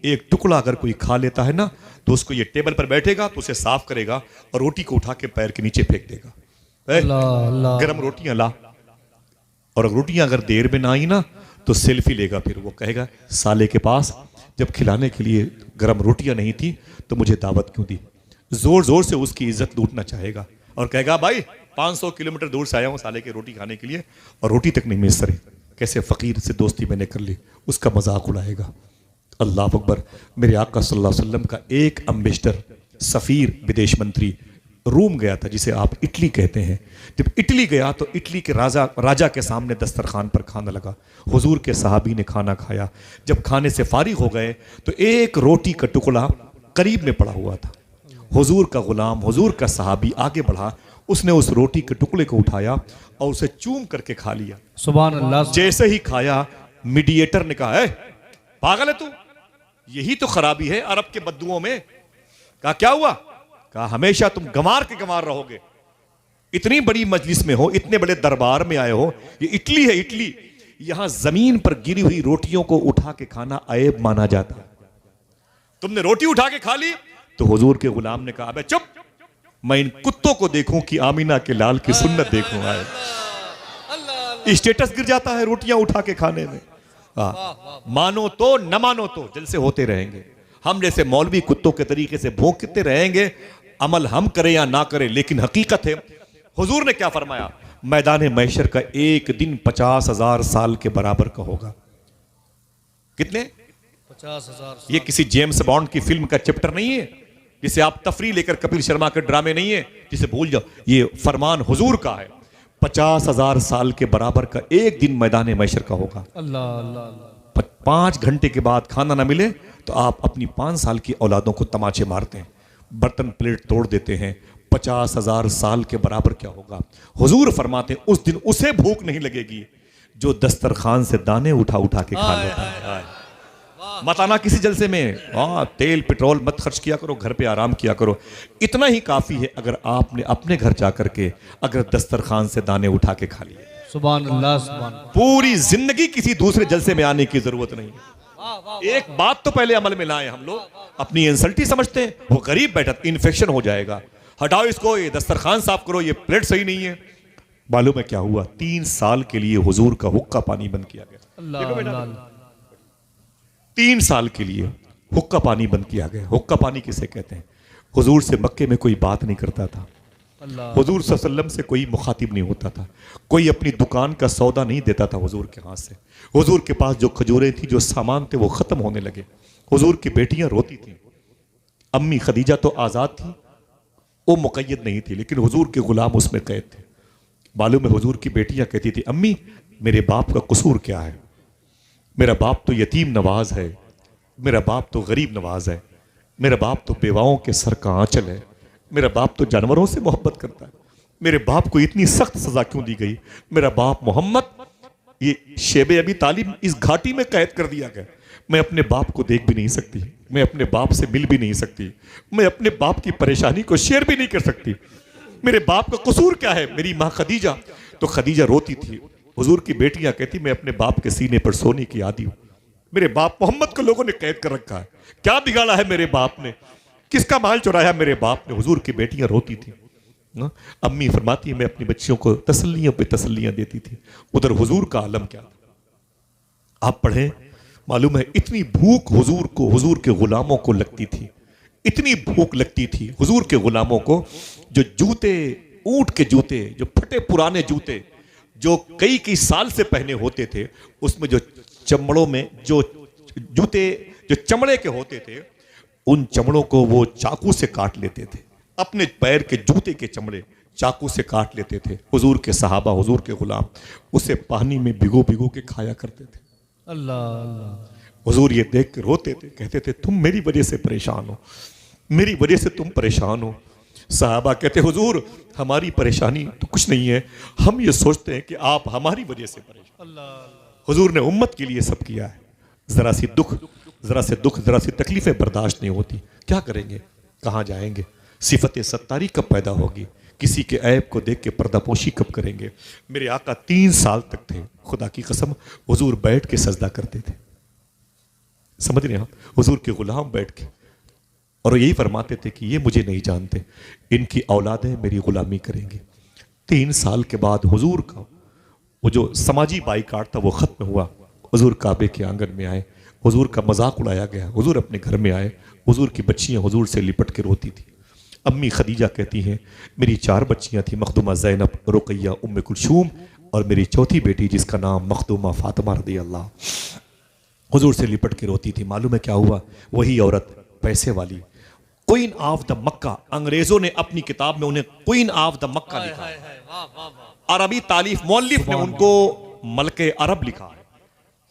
एक टुकड़ा अगर कोई खा लेता है ना, तो उसको ये टेबल पर बैठेगा तो उसे साफ करेगा और रोटी को उठा के पैर के नीचे फेंक देगा। गरम रोटियां ला, और रोटियां अगर देर में ना आई ना तो सेल्फी लेगा, फिर वो कहेगा साले के पास जब खिलाने के लिए गरम रोटियां नहीं थी तो मुझे दावत क्यों दी। जोर जोर से उसकी इज्जत लूटना चाहेगा और कहेगा भाई 500 किलोमीटर दूर से आया हूं साले की रोटी खाने के लिए और रोटी तक नहीं मिल रही, कैसे फकीर से दोस्ती मैंने कर ली, उसका मजाक उड़ाएगा। अल्लाह अकबर। मेरे आका सल्लल्लाहु अलैहि वसल्लम का एक अम्बेसडर, सफ़ीर, विदेश मंत्री रोम गया था, जिसे आप इटली कहते हैं। जब इटली गया तो इटली के राजा के सामने दस्तरखान पर खाना लगा। हुजूर के सहाबी ने खाना खाया। जब खाने से फारिग हो गए तो एक रोटी का टुकड़ा करीब में पड़ा हुआ था। हुजूर का गुलाम, हुजूर का सहाबी आगे बढ़ा, उसने उस रोटी के टुकड़े को उठाया और उसे चूम करके खा लिया। सुभान अल्लाह। जैसे ही खाया, मीडिएटर ने कहा है पागल है तू, यही तो खराबी है अरब के बद्दुओं में। कहा क्या हुआ? कहा हमेशा तुम गंवार के गंवार रहोगे। इतनी बड़ी मजलिस में हो, इतने बड़े दरबार में आए हो, ये इटली है इटली, यहां जमीन पर गिरी हुई रोटियों को उठा के खाना ऐब माना जाता है। तुमने रोटी उठा के खा ली? तो हुजूर के गुलाम ने कहा अबे चुप, मैं इन कुत्तों को देखूं कि आमीना के लाल की सुन्नत देखूं। आए स्टेटस गिर जाता है रोटियां उठा के खाने में। मानो तो न मानो तो जलसे होते रहेंगे। हम जैसे मौलवी कुत्तों के तरीके से भौंकते रहेंगे, अमल हम करें या ना करें, लेकिन हकीकत है हुजूर ने क्या फरमाया, मैदान मैशर का एक दिन 50,000 साल के बराबर का होगा। कितने? 50,000। ये किसी जेम्स बॉन्ड की फिल्म का चैप्टर नहीं है, जिसे आप तफरी लेकर, कपिल शर्मा के ड्रामे नहीं है जिसे भूल जाओ। ये फरमान हुजूर का है, 50,000 साल के बराबर का एक दिन मैदान मैशर का होगा। अल्लाह अल्लाह। 5 घंटे के बाद खाना ना मिले तो आप अपनी 5 साल की औलादों को तमाचे मारते हैं, बर्तन प्लेट तोड़ देते हैं। 50,000 साल के बराबर क्या होगा? हुजूर फरमाते हैं उस दिन उसे भूख नहीं लगेगी जो दस्तरखान से दाने उठा उठा के खा लेता है। मत आना किसी जलसे में, तेल पेट्रोल मत खर्च किया करो, घर पे आराम किया करो। इतना ही काफी है अगर आपने अपने घर जाकर के अगर दस्तरखान से दाने उठा के खा लिए। सुभान अल्लाह सुभान। पूरी जिंदगी किसी दूसरे जलसे में आने की जरूरत नहीं है। एक बात तो पहले अमल में लाए। हम लोग अपनी इंसल्टी समझते हैं, वो गरीब बैठा इन्फेक्शन हो जाएगा, हटाओ इसको, ये दस्तरखान साफ करो, ये प्लेट सही नहीं है। मालूम है क्या हुआ? 3 साल के लिए हुजूर का हुक्का पानी बंद किया गया। देखो बेटा, 3 साल के लिए हुक्का पानी बंद किया गया। हुक्का पानी किसे कहते हैं? हुजूर से मक्के में कोई बात नहीं करता था, हुजूर सल्लल्लाहु अलैहि वसल्लम से कोई मुखातिब नहीं होता था, कोई अपनी दुकान का सौदा नहीं देता था हुजूर के हाथ से। हुजूर के पास जो खजूरें थी, जो सामान थे, वो खत्म होने लगे। हुजूर की बेटियां रोती थी। अम्मी खदीजा तो आज़ाद थी, वो मुक़य्यद नहीं थी, लेकिन हुजूर के गुलाम उसमें कैद थे। मालूम है हुजूर की बेटियां कहती थी अम्मी मेरे बाप का कसूर क्या है? मेरा बाप तो यतीम नवाज है, मेरा बाप तो गरीब नवाज है, मेरा बाप तो बेवाओं के सर का आंचल है, मेरा बाप तो जानवरों से मोहब्बत करता है, मेरे बाप को इतनी सख्त सजा क्यों दी गई? मेरा बाप मोहम्मद, ये शेबे अबी तालिब इस घाटी में कैद कर दिया गया। मैं अपने बाप को देख भी नहीं सकती, मैं अपने बाप से मिल भी नहीं सकती, मैं अपने बाप की परेशानी को शेयर भी नहीं कर सकती। मेरे बाप का कसूर क्या है? मेरी माँ खदीजा, तो खदीजा रोती थी, हुजूर की बेटियां कहती मैं अपने बाप के सीने पर सोने की आदी हूं। मेरे बाप मोहम्मद को लोगों ने कैद कर रखा है, क्या बिगाड़ा है मेरे बाप ने, किसका माल चुराया मेरे बाप ने। हुजूर की बेटियां रोती थी। अम्मी फरमाती मैं अपनी बच्चियों को तसल्लियों पे तसल्लियां देती थी। उधर हुजूर का आलम क्या था आप पढ़ें, मालूम है इतनी भूख हुजूर को, हुजूर के गुलामों को लगती थी, इतनी भूख लगती थी हुजूर के गुलामों को, जो जूते, ऊंट के जूते, जो फटे पुराने जूते जो कई कई साल से पहने होते थे, उसमें जो चमड़ों में जो जूते जो चमड़े के होते थे, उन चमड़ों को वो चाकू से काट लेते थे। अपने पैर के जूते के चमड़े चाकू से काट लेते थे। हुजूर के सहाबा, हुजूर के गुलाम उसे पानी में भिगो भिगो के खाया करते थे। अल्लाह अल्लाह। हुजूर ये देख के रोते थे, कहते थे तुम मेरी वजह से परेशान हो, मेरी वजह से तुम परेशान हो। सहाबा कहते हुजूर हमारी परेशानी तो कुछ नहीं है, हम ये सोचते हैं कि आप हमारी वजह से परेशान। अल्लाह। हुजूर ने उम्मत के लिए सब किया है। जरा सी दुख, जरा से दुख, जरा सी तकलीफें बर्दाश्त नहीं होती, क्या करेंगे, कहाँ जाएंगे, सिफत सत्तारी कब पैदा होगी, किसी के ऐब को देख के पर्दापोशी कब करेंगे। मेरे आका 3 साल तक थे, खुदा की कसम हुजूर बैठ के सजदा करते थे। समझ रहे हैं आप, हुजूर के गुलाम बैठ के, और यही फरमाते थे कि ये मुझे नहीं जानते, इनकी औलादें मेरी गुलामी करेंगी। 3 साल के बाद हुजूर का वो जो समाजी बाइकाट था वो खत्म हुआ। हुजूर काबे के आंगन में आए, हुजूर का मजाक उड़ाया गया, हुजूर अपने घर में आए, हुजूर की बच्चियां हुजूर से लिपट के रोती थी। अम्मी खदीजा कहती हैं मेरी 4 बच्चियां थी, मखदूमा ज़ैनब, रुकैया, उम्मे कुलसूम और मेरी चौथी बेटी जिसका नाम मखदूमा फातिमा रज़ी अल्लाह, हुजूर से लिपट के रोती थी। मालूम है क्या हुआ, वही औरत पैसे वाली, क्वीन ऑफ द मक्का, अंग्रेजों ने अपनी किताब में उन्हें क्वीन ऑफ द मक्का लिखा, हाय हाय वाह वाह वाह। अरबी तालीफ मौलिफ ने उनको मलके अरब लिखा है।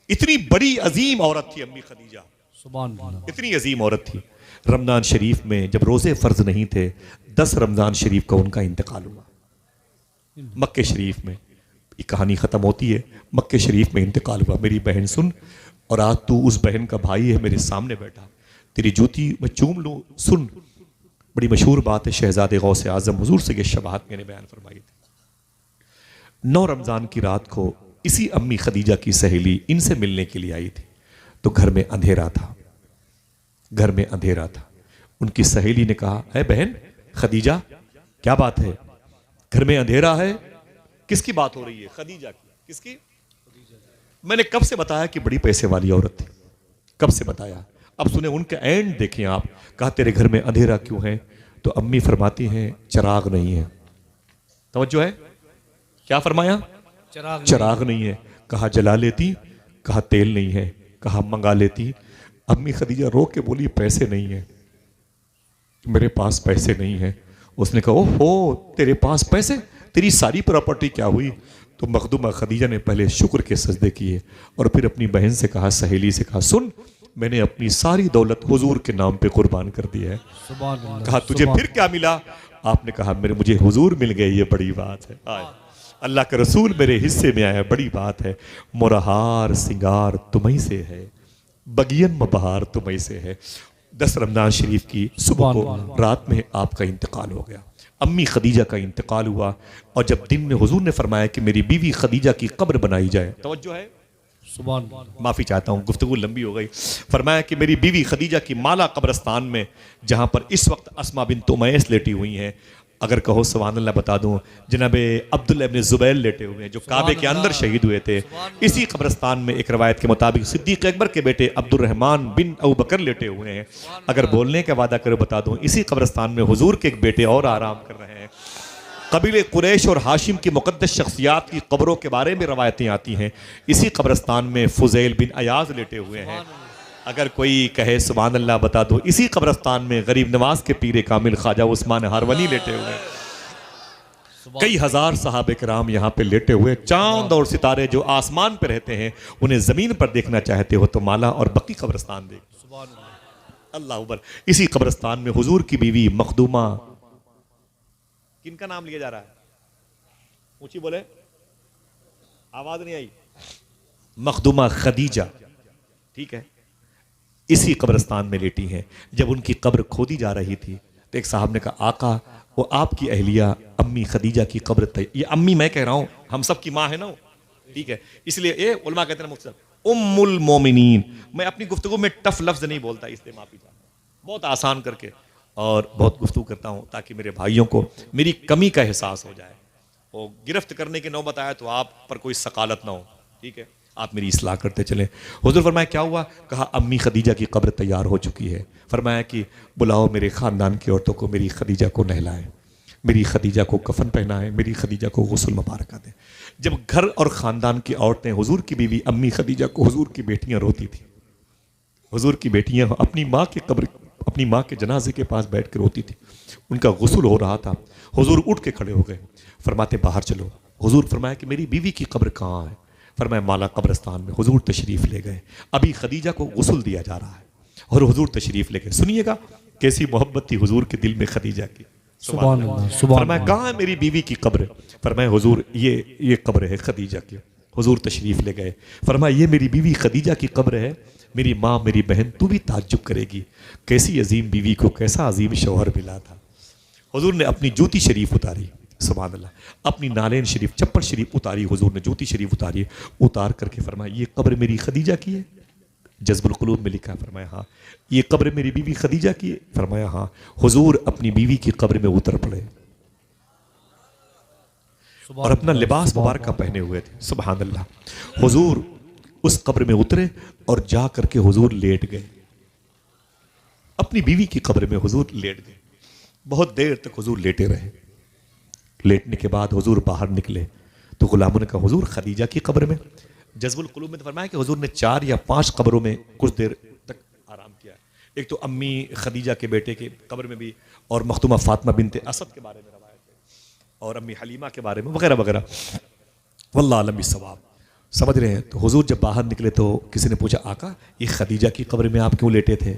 इतनी बड़ी अजीम औरत थी अम्मी खदीजा, सुभान अल्लाह। इतनी अजीम औरत थी। रमजान शरीफ में जब रोजे फर्ज नहीं थे, 10 रमजान शरीफ का उनका इंतकाल हुआ मक्के शरीफ में। ये कहानी खत्म होती है, मक्के शरीफ में इंतकाल हुआ। मेरी बहन सुन, और आज तू उस बहन का भाई है, मेरे सामने बैठा, तेरी जूती मैं चूम लूं, सुन। बड़ी मशहूर बात है, शहजादे गौसे आजम हुजूर से ये शबाहत मैंने बयान फरमाई थी। 9 रमजान की रात को इसी अम्मी खदीजा की सहेली इनसे मिलने के लिए आई थी, तो घर में अंधेरा था, घर में अंधेरा था। उनकी सहेली ने कहा, है बहन खदीजा, क्या बात है, घर में अंधेरा है, किसकी बात हो रही है? खदीजा की। किसकी? मैंने कब से बताया कि बड़ी पैसे वाली औरत थी, कब से बताया। अब सुने उनके एंड देखें आप। कहा तेरे घर में अंधेरा क्यों है? तो अम्मी फरमाती हैं चिराग नहीं है। तवज्जो है, क्या फरमाया? चिराग नहीं है। कहा जला लेती, कहा तेल नहीं है, कहा मंगा लेती। अम्मी खदीजा रो के बोली पैसे नहीं है, मेरे पास पैसे नहीं है। उसने कहा ओहो तेरे पास पैसे, तेरी सारी प्रॉपर्टी क्या हुई? तो मखदूमा खदीजा ने पहले शुक्र के सजदे किए और फिर अपनी बहन से कहा, सहेली से कहा, सुन मैंने अपनी सारी दौलत हुजूर के नाम पे कुर्बान कर दी है। कहा तुझे फिर क्या मिला? आपने कहा मेरे मुझे हुजूर मिल गए, ये बड़ी बात है। अल्लाह के रसूल मेरे हिस्से में आया, बड़ी बात है। मोरहार सिंगार तुम्हीं से है, बगियन में बहार तुम्हीं से है। 10 रमजान शरीफ की सुबह को रात में आपका इंतकाल हो गया, अम्मी खदीजा का इंतकाल हुआ। और जब दिन में हुजूर ने फरमाया कि मेरी बीवी खदीजा की कब्र बनाई जाए, तवज्जो है, माफी चाहता हूँ गुफ्तगू लंबी हो गई। फरमाया कि मेरी बीवी खदीजा की माला कब्रस्तान में, जहाँ पर इस वक्त अस्मा बिन्त उमैस लेटी हुई हैं, अगर कहो सुभान अल्लाह बता दूं, जनाबे अब्दुल्ला इब्न जुबैर लेटे हुए हैं जो काबे के अंदर शहीद हुए थे। इसी कब्रस्तान में एक रवायत के मुताबिक सिद्दीक अकबर के बेटे अब्दुर्रहमान बिन अबू बकर लेटे हुए हैं। अगर बोलने का वादा करो बता दूं, इसी कब्रस्तान में हुजूर के एक बेटे और आराम कर रहे हैं। कबीले कुरैश और हाशिम की मुकद्दस शख्सियात की कब्रों के बारे में रवायतें आती हैं। इसी कब्रस्तान में फुजैल बिन अयाज लेटे हुए हैं। अगर कोई कहे सुभान अल्लाह बता दो, इसी कब्रस्तान में गरीब नवाज के पीरे कामिल ख्वाजा उस्मान हारवनी लेटे हुए हैं। कई हजार सहाबे कराम यहाँ पे लेटे हुए। चांद और सितारे जो आसमान पे रहते हैं, उन्हें जमीन पर देखना चाहते हो तो माला और बकी कब्रस्तान देख। अल्लाह अकबर। इसी कब्रस्तान में हुजूर की बीवी मखदूमा, किनका नाम लिया जा रहा है? ऊंची बोले, आवाज नहीं आई। मखदूमा खदीजा, ठीक है, इसी कब्रस्तान में लेटी हैं। जब उनकी कब्र खोदी जा रही थी तो एक साहब ने कहा, आका वो आपकी अहलिया अम्मी खदीजा की कब्र, ये अम्मी मैं कह रहा हूं, हम सब की माँ है ना, ठीक है, इसलिए ये उलमा कहते हैं मुख्तसर उम्मुल मोमिनीन। मैं अपनी गुफ्तगू में टफ लफ्ज नहीं बोलता, इसलिए माफी चाहता हूं, बहुत आसान करके और बहुत गुफ्तगू करता हूं ताकि मेरे भाइयों को मेरी कमी का एहसास हो जाए। वो गिरफ्त करने की नौबत आया तो आप पर कोई सकालत ना हो, ठीक है, आप मेरी इस्लाह करते चलें। हुजूर फरमाया क्या हुआ? कहा अम्मी खदीजा की कब्र तैयार हो चुकी है। फरमाया कि बुलाओ मेरे ख़ानदान की औरतों को, मेरी खदीजा को नहलाएं, मेरी खदीजा को कफन पहनाएं, मेरी खदीजा को गुस्ल मुबारक दें। जब घर और ख़ानदान की औरतें, हुजूर की बीवी अम्मी खदीजा को, हुजूर की बेटियां रोती थी, हुजूर की बेटियां अपनी माँ के कब्र, अपनी माँ के जनाजे के पास बैठ कर रोती थी, उनका गुस्ल हो रहा था। हुजूर उठ के खड़े हो गए, फरमाते बाहर चलो। हुजूर फरमाया कि मेरी बीवी की कब्र कहाँ है? फरमाया माला कब्रस्तान में। हुजूर तशरीफ ले गए, अभी खदीजा को गुस्ल दिया जा रहा है और हुजूर तशरीफ ले गए। सुनिएगा कैसी मोहब्बत थी हुजूर के दिल में खदीजा की। सुभान अल्लाह, सुभान फरमाया कहाँ है मेरी बीवी की कब्र? फरमाया हुजूर ये कब्र है खदीजा की। हुजूर तशरीफ ले गए, फरमाया ये मेरी बीवी खदीजा की कब्र है, मेरी माँ मेरी बहन तू भी ताज्जुब करेगी, कैसी अजीम बीवी को कैसा अजीम शौहर मिला था। हुजूर ने अपनी जूती शरीफ उतारी, सुभान अल्लाह, अपनी नालेन शरीफ, चप्पल शरीफ उतारी, हुजूर ने जूती शरीफ उतारी, उतार करके फरमाया ये कब्र मेरी खदीजा की है? जज्बुल कुलूब में लिखा है। फरमाया हाँ। ये कब्र मेरी बीवी खदीजा की है? फरमाया हाँ। हुजूर अपनी बीवी की कब्र में उतर पड़े और अपना लिबास मुबारक पहने हुए थे, सुभान अल्लाह। हुजूर उस कब्र में उतरे और जा करके हुजूर लेट गए, अपनी बीवी की कब्र में हुजूर लेट गए। बहुत देर तक हुजूर लेटे रहे। लेटने के बाद हुजूर बाहर निकले तो गुलामों ने कहा हुजूर खदीजा की कब्र में। जज्बुल कुलूब में फरमाया कि हुजूर ने 4 या 5 कब्रों में कुछ देर तक आराम किया। एक तो अम्मी खदीजा के बेटे के कब्र में भी, और मखदूमा फातिमा बिनते असद के बारे में रवायत है, और अम्मी हलीमा के बारे में वगैरह वगैरह। वल्लाह आलम बिस्सवाब। समझ रहे हैं? तो हुजूर जब बाहर निकले तो किसी ने पूछा आका ये खदीजा की कब्र में आप क्यों लेटे थे?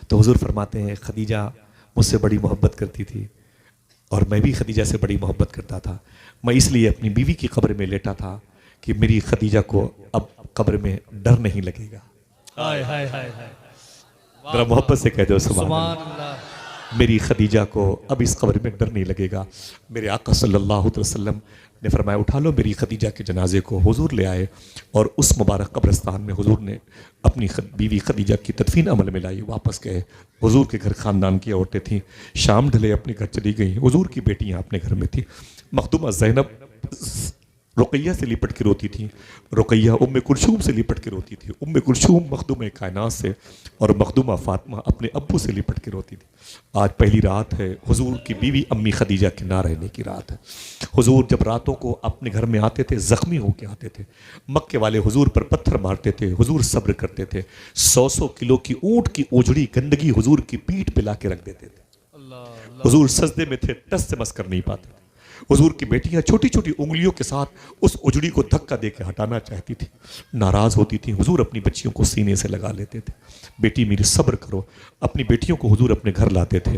तो हुजूर फरमाते हैं खदीजा मुझसे बड़ी मोहब्बत करती थी और मैं भी खदीजा से बड़ी मोहब्बत करता था। मैं इसलिए अपनी बीवी की कब्र में लेटा था कि मेरी खदीजा को अब कब्र में डर नहीं लगेगा। हाय हाय हाय हाय, जरा मोहब्बत से कह दो सुभान सुभान अल्लाह। अल्लाह। मेरी खदीजा को अब इस कब्र में डर नहीं लगेगा। मेरे आका सल्लल्लाहु अलैहि वसल्लम ने फरमाया उठा लो मेरी खदीजा के जनाजे को। हुजूर ले आए और उस मुबारक कब्रिस्तान में हुजूर ने अपनी बीवी खदीजा की तदफीन अमल में लाई। वापस गए, हुजूर के घर खानदान की औरतें थीं, शाम ढले अपने घर चली गईं। हुजूर की बेटियां अपने घर में थी। मखदूमा ज़ैनब रुकैया से लिपट के रोती थी, रुकैया उम्मे कुलसूम से लिपट के रोती थी, उम्मे कुलसूम मखदूम कायनात से, और मखदूमा फातिमा अपने अब्बू से लिपट के रोती थी। आज पहली रात है हुजूर की बीवी अम्मी खदीजा के ना रहने की रात है। हुजूर जब रातों को अपने घर में आते थे जख्मी होके आते थे, मक्के वाले हुजूर पर पत्थर मारते थे, हुजूर सब्र करते थे। 100 किलो की ऊंट की ओझड़ी गंदगी हुजूर की पीठ पे ला के रख देते थे। हुजूर सजदे में थे, टस से मस कर नहीं पाते। हुजूर की बेटियां छोटी छोटी उंगलियों के साथ उस उजड़ी को धक्का देकर हटाना चाहती थी, नाराज होती थी। हुजूर अपनी बच्चियों को सीने से लगा लेते थे, बेटी मेरी सब्र करो। अपनी बेटियों को हुजूर अपने घर लाते थे।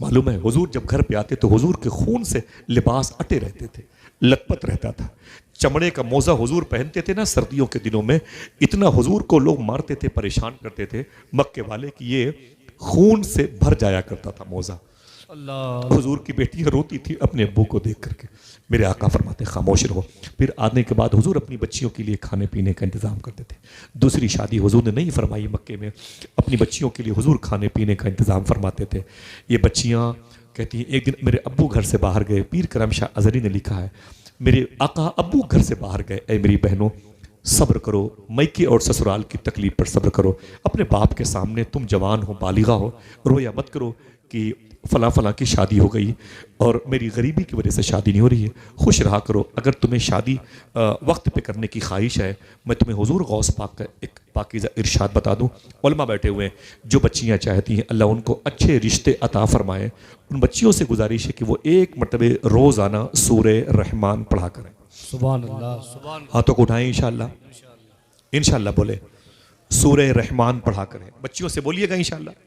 मालूम है हुजूर जब घर पे आते तो हुजूर के खून से लिबास अटे रहते थे, लथपथ रहता था। चमड़े का मोजा हुजूर पहनते थे ना सर्दियों के दिनों में, इतना हुजूर को लोग मारते थे, परेशान करते थे मक्के वाले कि ये खून से भर जाया करता था मोजा। हुजूर की बेटियां रोती थी अपने अब्बू को देख करके। मेरे आका फरमाते खामोश रहो। फिर आने के बाद हुजूर अपनी बच्चियों के लिए खाने पीने का इंतज़ाम करते थे। दूसरी शादी हुजूर ने नहीं फरमाई मक्के में, अपनी बच्चियों के लिए हुजूर खाने पीने का इंतज़ाम फरमाते थे। ये बच्चियाँ कहती हैं एक दिन मेरे अब्बू घर से बाहर गए। पीर करम शाह अजहरी ने लिखा है मेरे आका अब्बू घर से बाहर गए, ऐ मेरी बहनों सब्र करो, मैके और ससुराल की तकलीफ पर सब्र करो। अपने बाप के सामने तुम जवान हो, बालिगा हो, रोया मत करो कि फ़लाँ फ़लाँ की शादी हो गई और मेरी गरीबी की वजह से शादी नहीं हो रही है। खुश रहा करो। अगर तुम्हें शादी वक्त पे करने की ख्वाहिश है, मैं तुम्हें हुजूर गौस पाक का एक पाकीज़ा इरशाद बता दूं। उलमा बैठे हुए हैं, जो बच्चियां चाहती हैं अल्लाह उनको अच्छे रिश्ते अता फरमाए। उन बच्चियों से गुजारिश है कि वो एक मरतबे रोज़ाना सूरे रहमान पढ़ा करें। सुभान अल्लाह, सुभान हाथों को उठाएं इंशाअल्लाह, इंशाअल्लाह बोले सूरे रहमान पढ़ा करें। बच्चियों से बोलिएगा इंशाअल्लाह,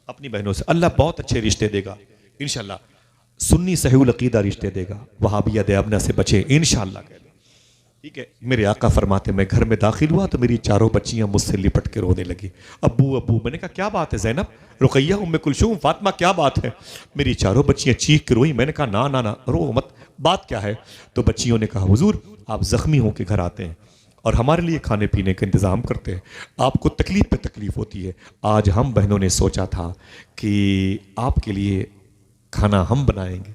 अपनी बहनों से अल्लाह बहुत अच्छे रिश्ते देगा इंशाअल्लाह। सुन्नी सहीउल अकीदा रिश्ते देगा, वहाबिया देवना से बचे इंशाअल्लाह। ठीक है। मेरे आका फरमाते मैं घर में दाखिल हुआ तो मेरी चारों बच्चियां मुझसे लिपट के रोने लगी। अब्बू अब्बू। मैंने कहा क्या बात है ज़ैनब, रुकैया, उम्मे कुलसूम, फातिमा क्या बात है? मेरी चारों बच्चियां चीख के रोई। मैंने कहा ना ना ना रो मत, बात क्या है? तो बच्चियों ने कहा हुजूर आप जख्मी होकर घर आते हैं, और हमारे लिए खाने पीने का इंतज़ाम करते हैं। आपको तकलीफ़ पे तकलीफ़ होती है। आज हम बहनों ने सोचा था कि आपके लिए खाना हम बनाएंगे।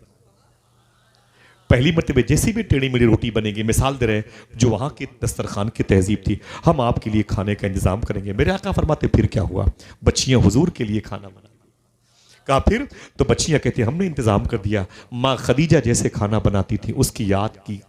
पहली मरतबे जैसी भी टेढ़ी मेढ़ी रोटी बनेगी, मिसाल दे रहे हैं, जो वहाँ की दस्तरखान की तहजीब थी, हम आपके लिए खाने का इंतज़ाम करेंगे। मेरे आका फरमाते फिर क्या हुआ, बच्चियाँ हुजूर के लिए खाना बना। कहा फिर, तो बच्चियाँ कहती हमने इंतज़ाम कर दिया। माँ खदीजा जैसे खाना बनाती थी, उसकी याद की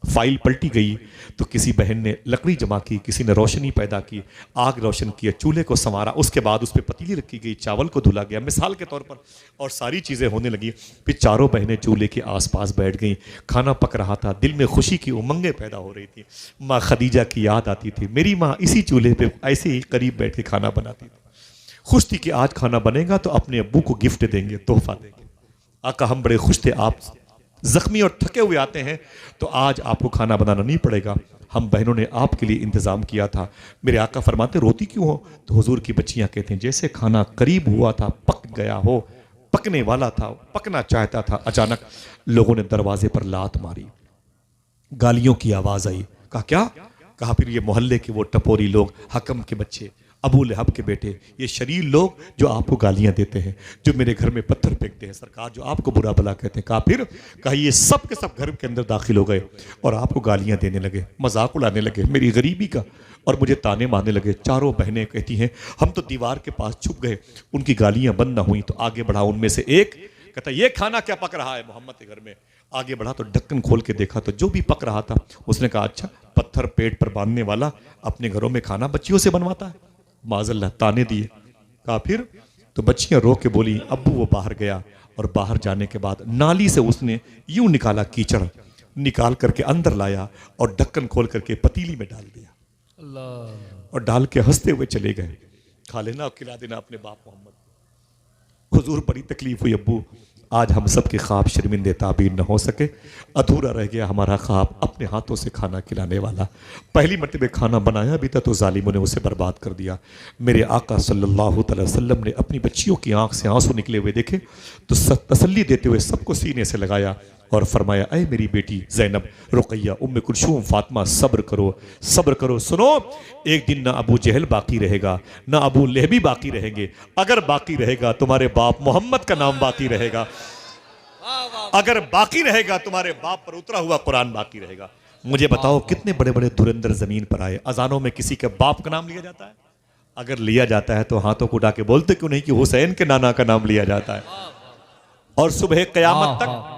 फाइल पलटी गई तो किसी बहन ने लकड़ी जमा की, किसी ने रोशनी पैदा की, आग रोशन किया, चूल्हे को संवारा, उसके बाद उस पर पतीली रखी गई, चावल को धुला गया, मिसाल के तौर पर, और सारी चीज़ें होने लगी। फिर चारों बहनें चूल्हे के आसपास बैठ गईं, खाना पक रहा था, दिल में खुशी की उमंगें पैदा हो रही थी। माँ खदीजा की याद आती थी, मेरी माँ इसी चूल्हे पर ऐसे ही करीब बैठ के खाना बनाती थी। खुश थी कि आज खाना बनेगा तो अपने अब्बू को गिफ्ट देंगे, तोहफा देंगे। आका हम बड़े खुश थे, आप जख्मी और थके हुए आते हैं तो आज आपको खाना बनाना नहीं पड़ेगा, हम बहनों ने आपके लिए इंतज़ाम किया था। मेरे आका फरमाते रोती क्यों हो, तो हुजूर की बच्चियां कहते हैं जैसे खाना करीब हुआ था, पक गया हो, पकने वाला था, पकना चाहता था, अचानक लोगों ने दरवाजे पर लात मारी, गालियों की आवाज़ आई। कहा क्या? कहा फिर ये मोहल्ले के वो टपोरी लोग, हकम के बच्चे, अबू लहब के बेटे, ये शरीर लोग जो आपको गालियां देते हैं, जो मेरे घर में पत्थर फेंकते हैं, सरकार जो आपको बुरा भला कहते हैं। कहा फिर? कहा ये सब के सब घर के अंदर दाखिल हो गए और आपको गालियां देने लगे, मजाक उड़ाने लगे मेरी गरीबी का, और मुझे ताने मारने लगे। चारों बहनें कहती हैं हम तो दीवार के पास छुप गए, उनकी गालियां बंद ना हुई तो आगे बढ़ा। उनमें से एक कहता ये खाना क्या पक रहा है मोहम्मद के घर में। आगे बढ़ा तो ढक्कन खोल के देखा तो जो भी पक रहा था, उसने कहा अच्छा, पत्थर पेट पर बांधने वाला अपने घरों में खाना बच्चियों से बनवाता है। माज़ल्लाह, ताने दिए। कहा फिर? तो बच्चियां रो के बोली अब्बू वो बाहर गया, और बाहर जाने के बाद नाली से उसने यूं निकाला कीचड़, निकाल करके अंदर लाया और ढक्कन खोल करके पतीली में डाल दिया, अल्लाह। और डाल के हंसते हुए चले गए, खा लेना और खिला देना अपने बाप मोहम्मद को। हुजूर बड़ी तकलीफ हुई अब्बू, आज हम सब के ख्वाब शर्मिंदे ताबीर न हो सके, अधूरा रह गया हमारा ख्वाब अपने हाथों से खाना खिलाने वाला। पहली मरतबे खाना बनाया भी था तो जालिमों ने उसे बर्बाद कर दिया। मेरे आका सल्लल्लाहु अलैहि वसल्लम ने अपनी बच्चियों की आंख से आंसू निकले हुए देखे तो तसल्ली देते हुए सबको सीने से लगाया और फरमाया ऐ मेरी बेटी ज़ैनब, रुक़ैया, उम्मे कुलसूम, फातिमा, सब्र करो, सब्र करो। सुनो, एक दिन ना अबू जहल बाकी रहेगा, ना अबू लहबी बाकी रहेंगे। अगर बाकी रहेगा तुम्हारे बाप मोहम्मद का नाम बाकी रहेगा, अगर बाकी रहेगा तुम्हारे बाप पर उतरा हुआ कुरान बाकी रहेगा। मुझे बताओ कितने बड़े बड़े धुरंधर जमीन पर आए, अजानों में किसी के बाप का नाम लिया जाता है? अगर लिया जाता है तो हाथों को उठा के बोलते क्यों नहीं कि हुसैन के नाना का नाम लिया जाता है? और सुबह क़यामत तक,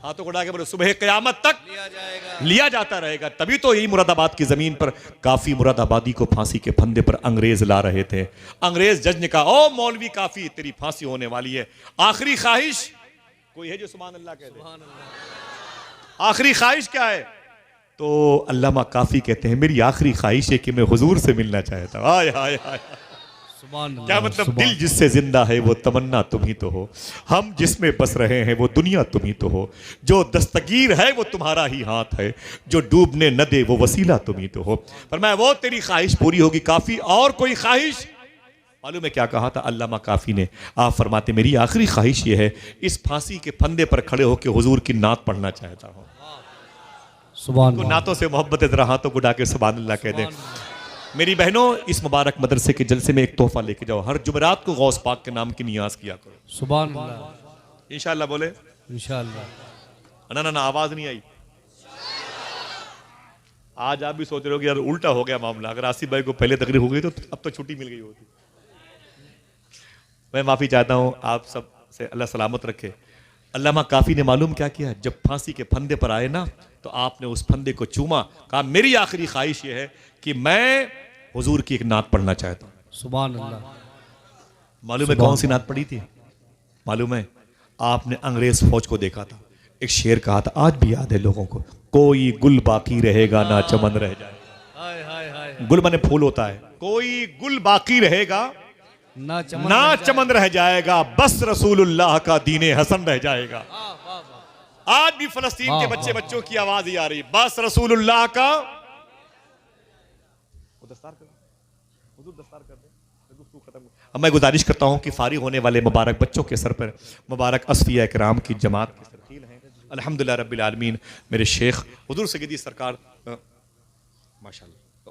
हाथों को उठा के बोलो, सुबह क़यामत तक लिया जाता रहेगा। तभी तो यही मुरादाबाद की जमीन पर काफी मुरादाबादी को फांसी के फंदे पर अंग्रेज ला रहे थे। अंग्रेज जज ने कहा ओ मौलवी काफी, तेरी फांसी होने वाली है, आखिरी ख्वाहिश कोई है जो सुभान अल्लाह कह दे? आखिरी ख्वाहिश क्या है? तो अल्लामा काफी कहते हैं मेरी आखिरी ख्वाहिश है कि मैं हुजूर से मिलना चाहता हूं। हाय हाय हाय, क्या मतलब? दिल जिससे जिंदा है वो तमन्ना तुम ही तो हो, हम जिसमें बस रहे हैं वो दुनिया तुम ही तो हो, जो दस्तगीर है वो तुम्हारा ही हाथ है, जो डूबने न दे वो वसीला तुम ही तो हो। पर मैं वो तेरी ख्वाहिश पूरी होगी काफी, और कोई ख्वाहिश? मालूम है क्या कहा था अल्लामा काफी ने? आप फरमाते मेरी आखिरी ख्वाहिश ये है इस फांसी के फंदे पर खड़े होकर हुजूर की नात पढ़ना चाहता हूँ। सुभान को नातों से मोहब्बत है, जरा हाथों को डाके सुभान अल्लाह कह दे। मेरी बहनों, इस मुबारक मदरसे के जलसे में एक तोहफा लेके जाओ, हर जुमेरात को गौस पाक के नाम की नियाज किया करो। सुभान अल्लाह, इंशाअल्लाह बोले इंशाअल्लाह। ना ना ना, आवाज नहीं आई। आज आप भी सोच रहे हो कि यार उल्टा हो गया मामला, अगर आसिफ भाई को पहले तकलीफ हो गई तो अब तो छुट्टी मिल गई होती। मैं माफी चाहता हूं आप सब से, अल्लाह सलामत रखे। अल्लामा काफी ने मालूम क्या किया, जब फांसी के फंदे पर आए ना तो आपने उस फंदे को चूमा, कहा मेरी आखिरी ख्वाहिश यह है कि मैं हुजूर की एक नात पढ़ना चाहता हूं। सुभान अल्लाह। मालूम है कौन सी नात पढ़ी थी? मालूम है, आपने अंग्रेज फौज को देखा था, एक शेर कहा था, आज भी याद है लोगों को, कोई गुल बाकी रहेगा ना चमन रह जाए। गुल माने फूल होता है, कोई गुल बाकी रहेगा ना चमन रह जाएगा, बस रसूलुल्लाह का दीने हसन रह जाएगा। आज भी फलस्तीन के बच्चे बच्चों की आवाज ही आ रही, बस रसूलुल्लाह का। दस्तार कर, हुजूर दस्तार कर दे, गुफ्तगू खत्म। अब मैं गुजारिश करता हूं कि फारिग होने वाले मुबारक बच्चों के सर पर मुबारक असफिया इकराम की जमात की सरखील हैं। अल्हम्दुलिल्लाह रब्बिल आलमीन। मेरे शेख हुजूर सैयदी सरकार माशाल्लाह। तो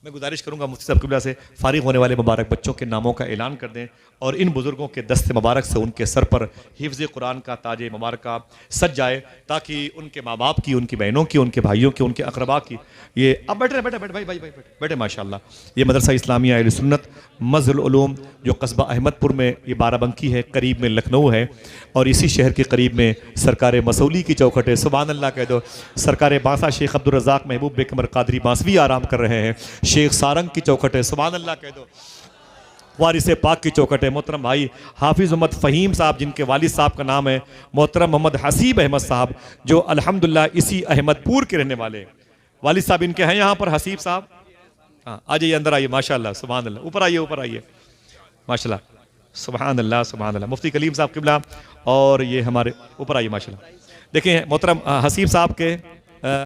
मैं गुजारिश करूंगा मुफ्ती साहब क़िबला से फारिग होने वाले मुबारक बच्चों के नामों का ऐलान कर दें और इन बुज़ुर्गों के दस्ते मुबारक से उनके सर पर हिफ्ज़ कुरान का ताज मुबारक सज जाए, ताकि उनके माँ बाप की, उनकी बहनों की, उनके भाइयों की, उनके अकरबा की, ये अब बैठे बैठे बैठे भाई भाई भाई बैठे माशाल्लाह। ये मदरसा इस्लामिया अहले सुन्नत मस्जिदुल उलूम जो कस्बा अहमदपुर में ये बाराबंकी है, करीब में लखनऊ है, और इसी शहर के करीब में सरकार मसौली की चौखट है। सुभान अल्लाह कह दो। सरकार बांसा शेख अब्दुल रज़ाक महबूब बेकमर कादरी बांसवी आराम कर रहे हैं। शेख सारंग की चौखट है। सुभान अल्लाह कह दो। वारिस पाक की चौखट है। मोहतरम भाई हाफिज़ मोहम्मद फ़हीम साहब, जिनके वालिद साहब का नाम है मोहतरम मोहम्मद हसीब अहमद साहब, जो अल्हम्दुलिल्लाह इसी अहमदपुर के रहने वाले वालिद साहब इनके हैं यहाँ पर, हसीब साहब। हाँ, आ जाइए, अंदर आइए। माशाल्लाह, सुभान अल्लाह। ऊपर आइए, ऊपर आइए। माशाल्लाह, सुभान अल्लाह, सुभान अल्लाह। मुफ्ती कलीम साहब क़िबला, और ये हमारे ऊपर आइए माशाल्लाह। देखें मोहतरम हसीब साहब के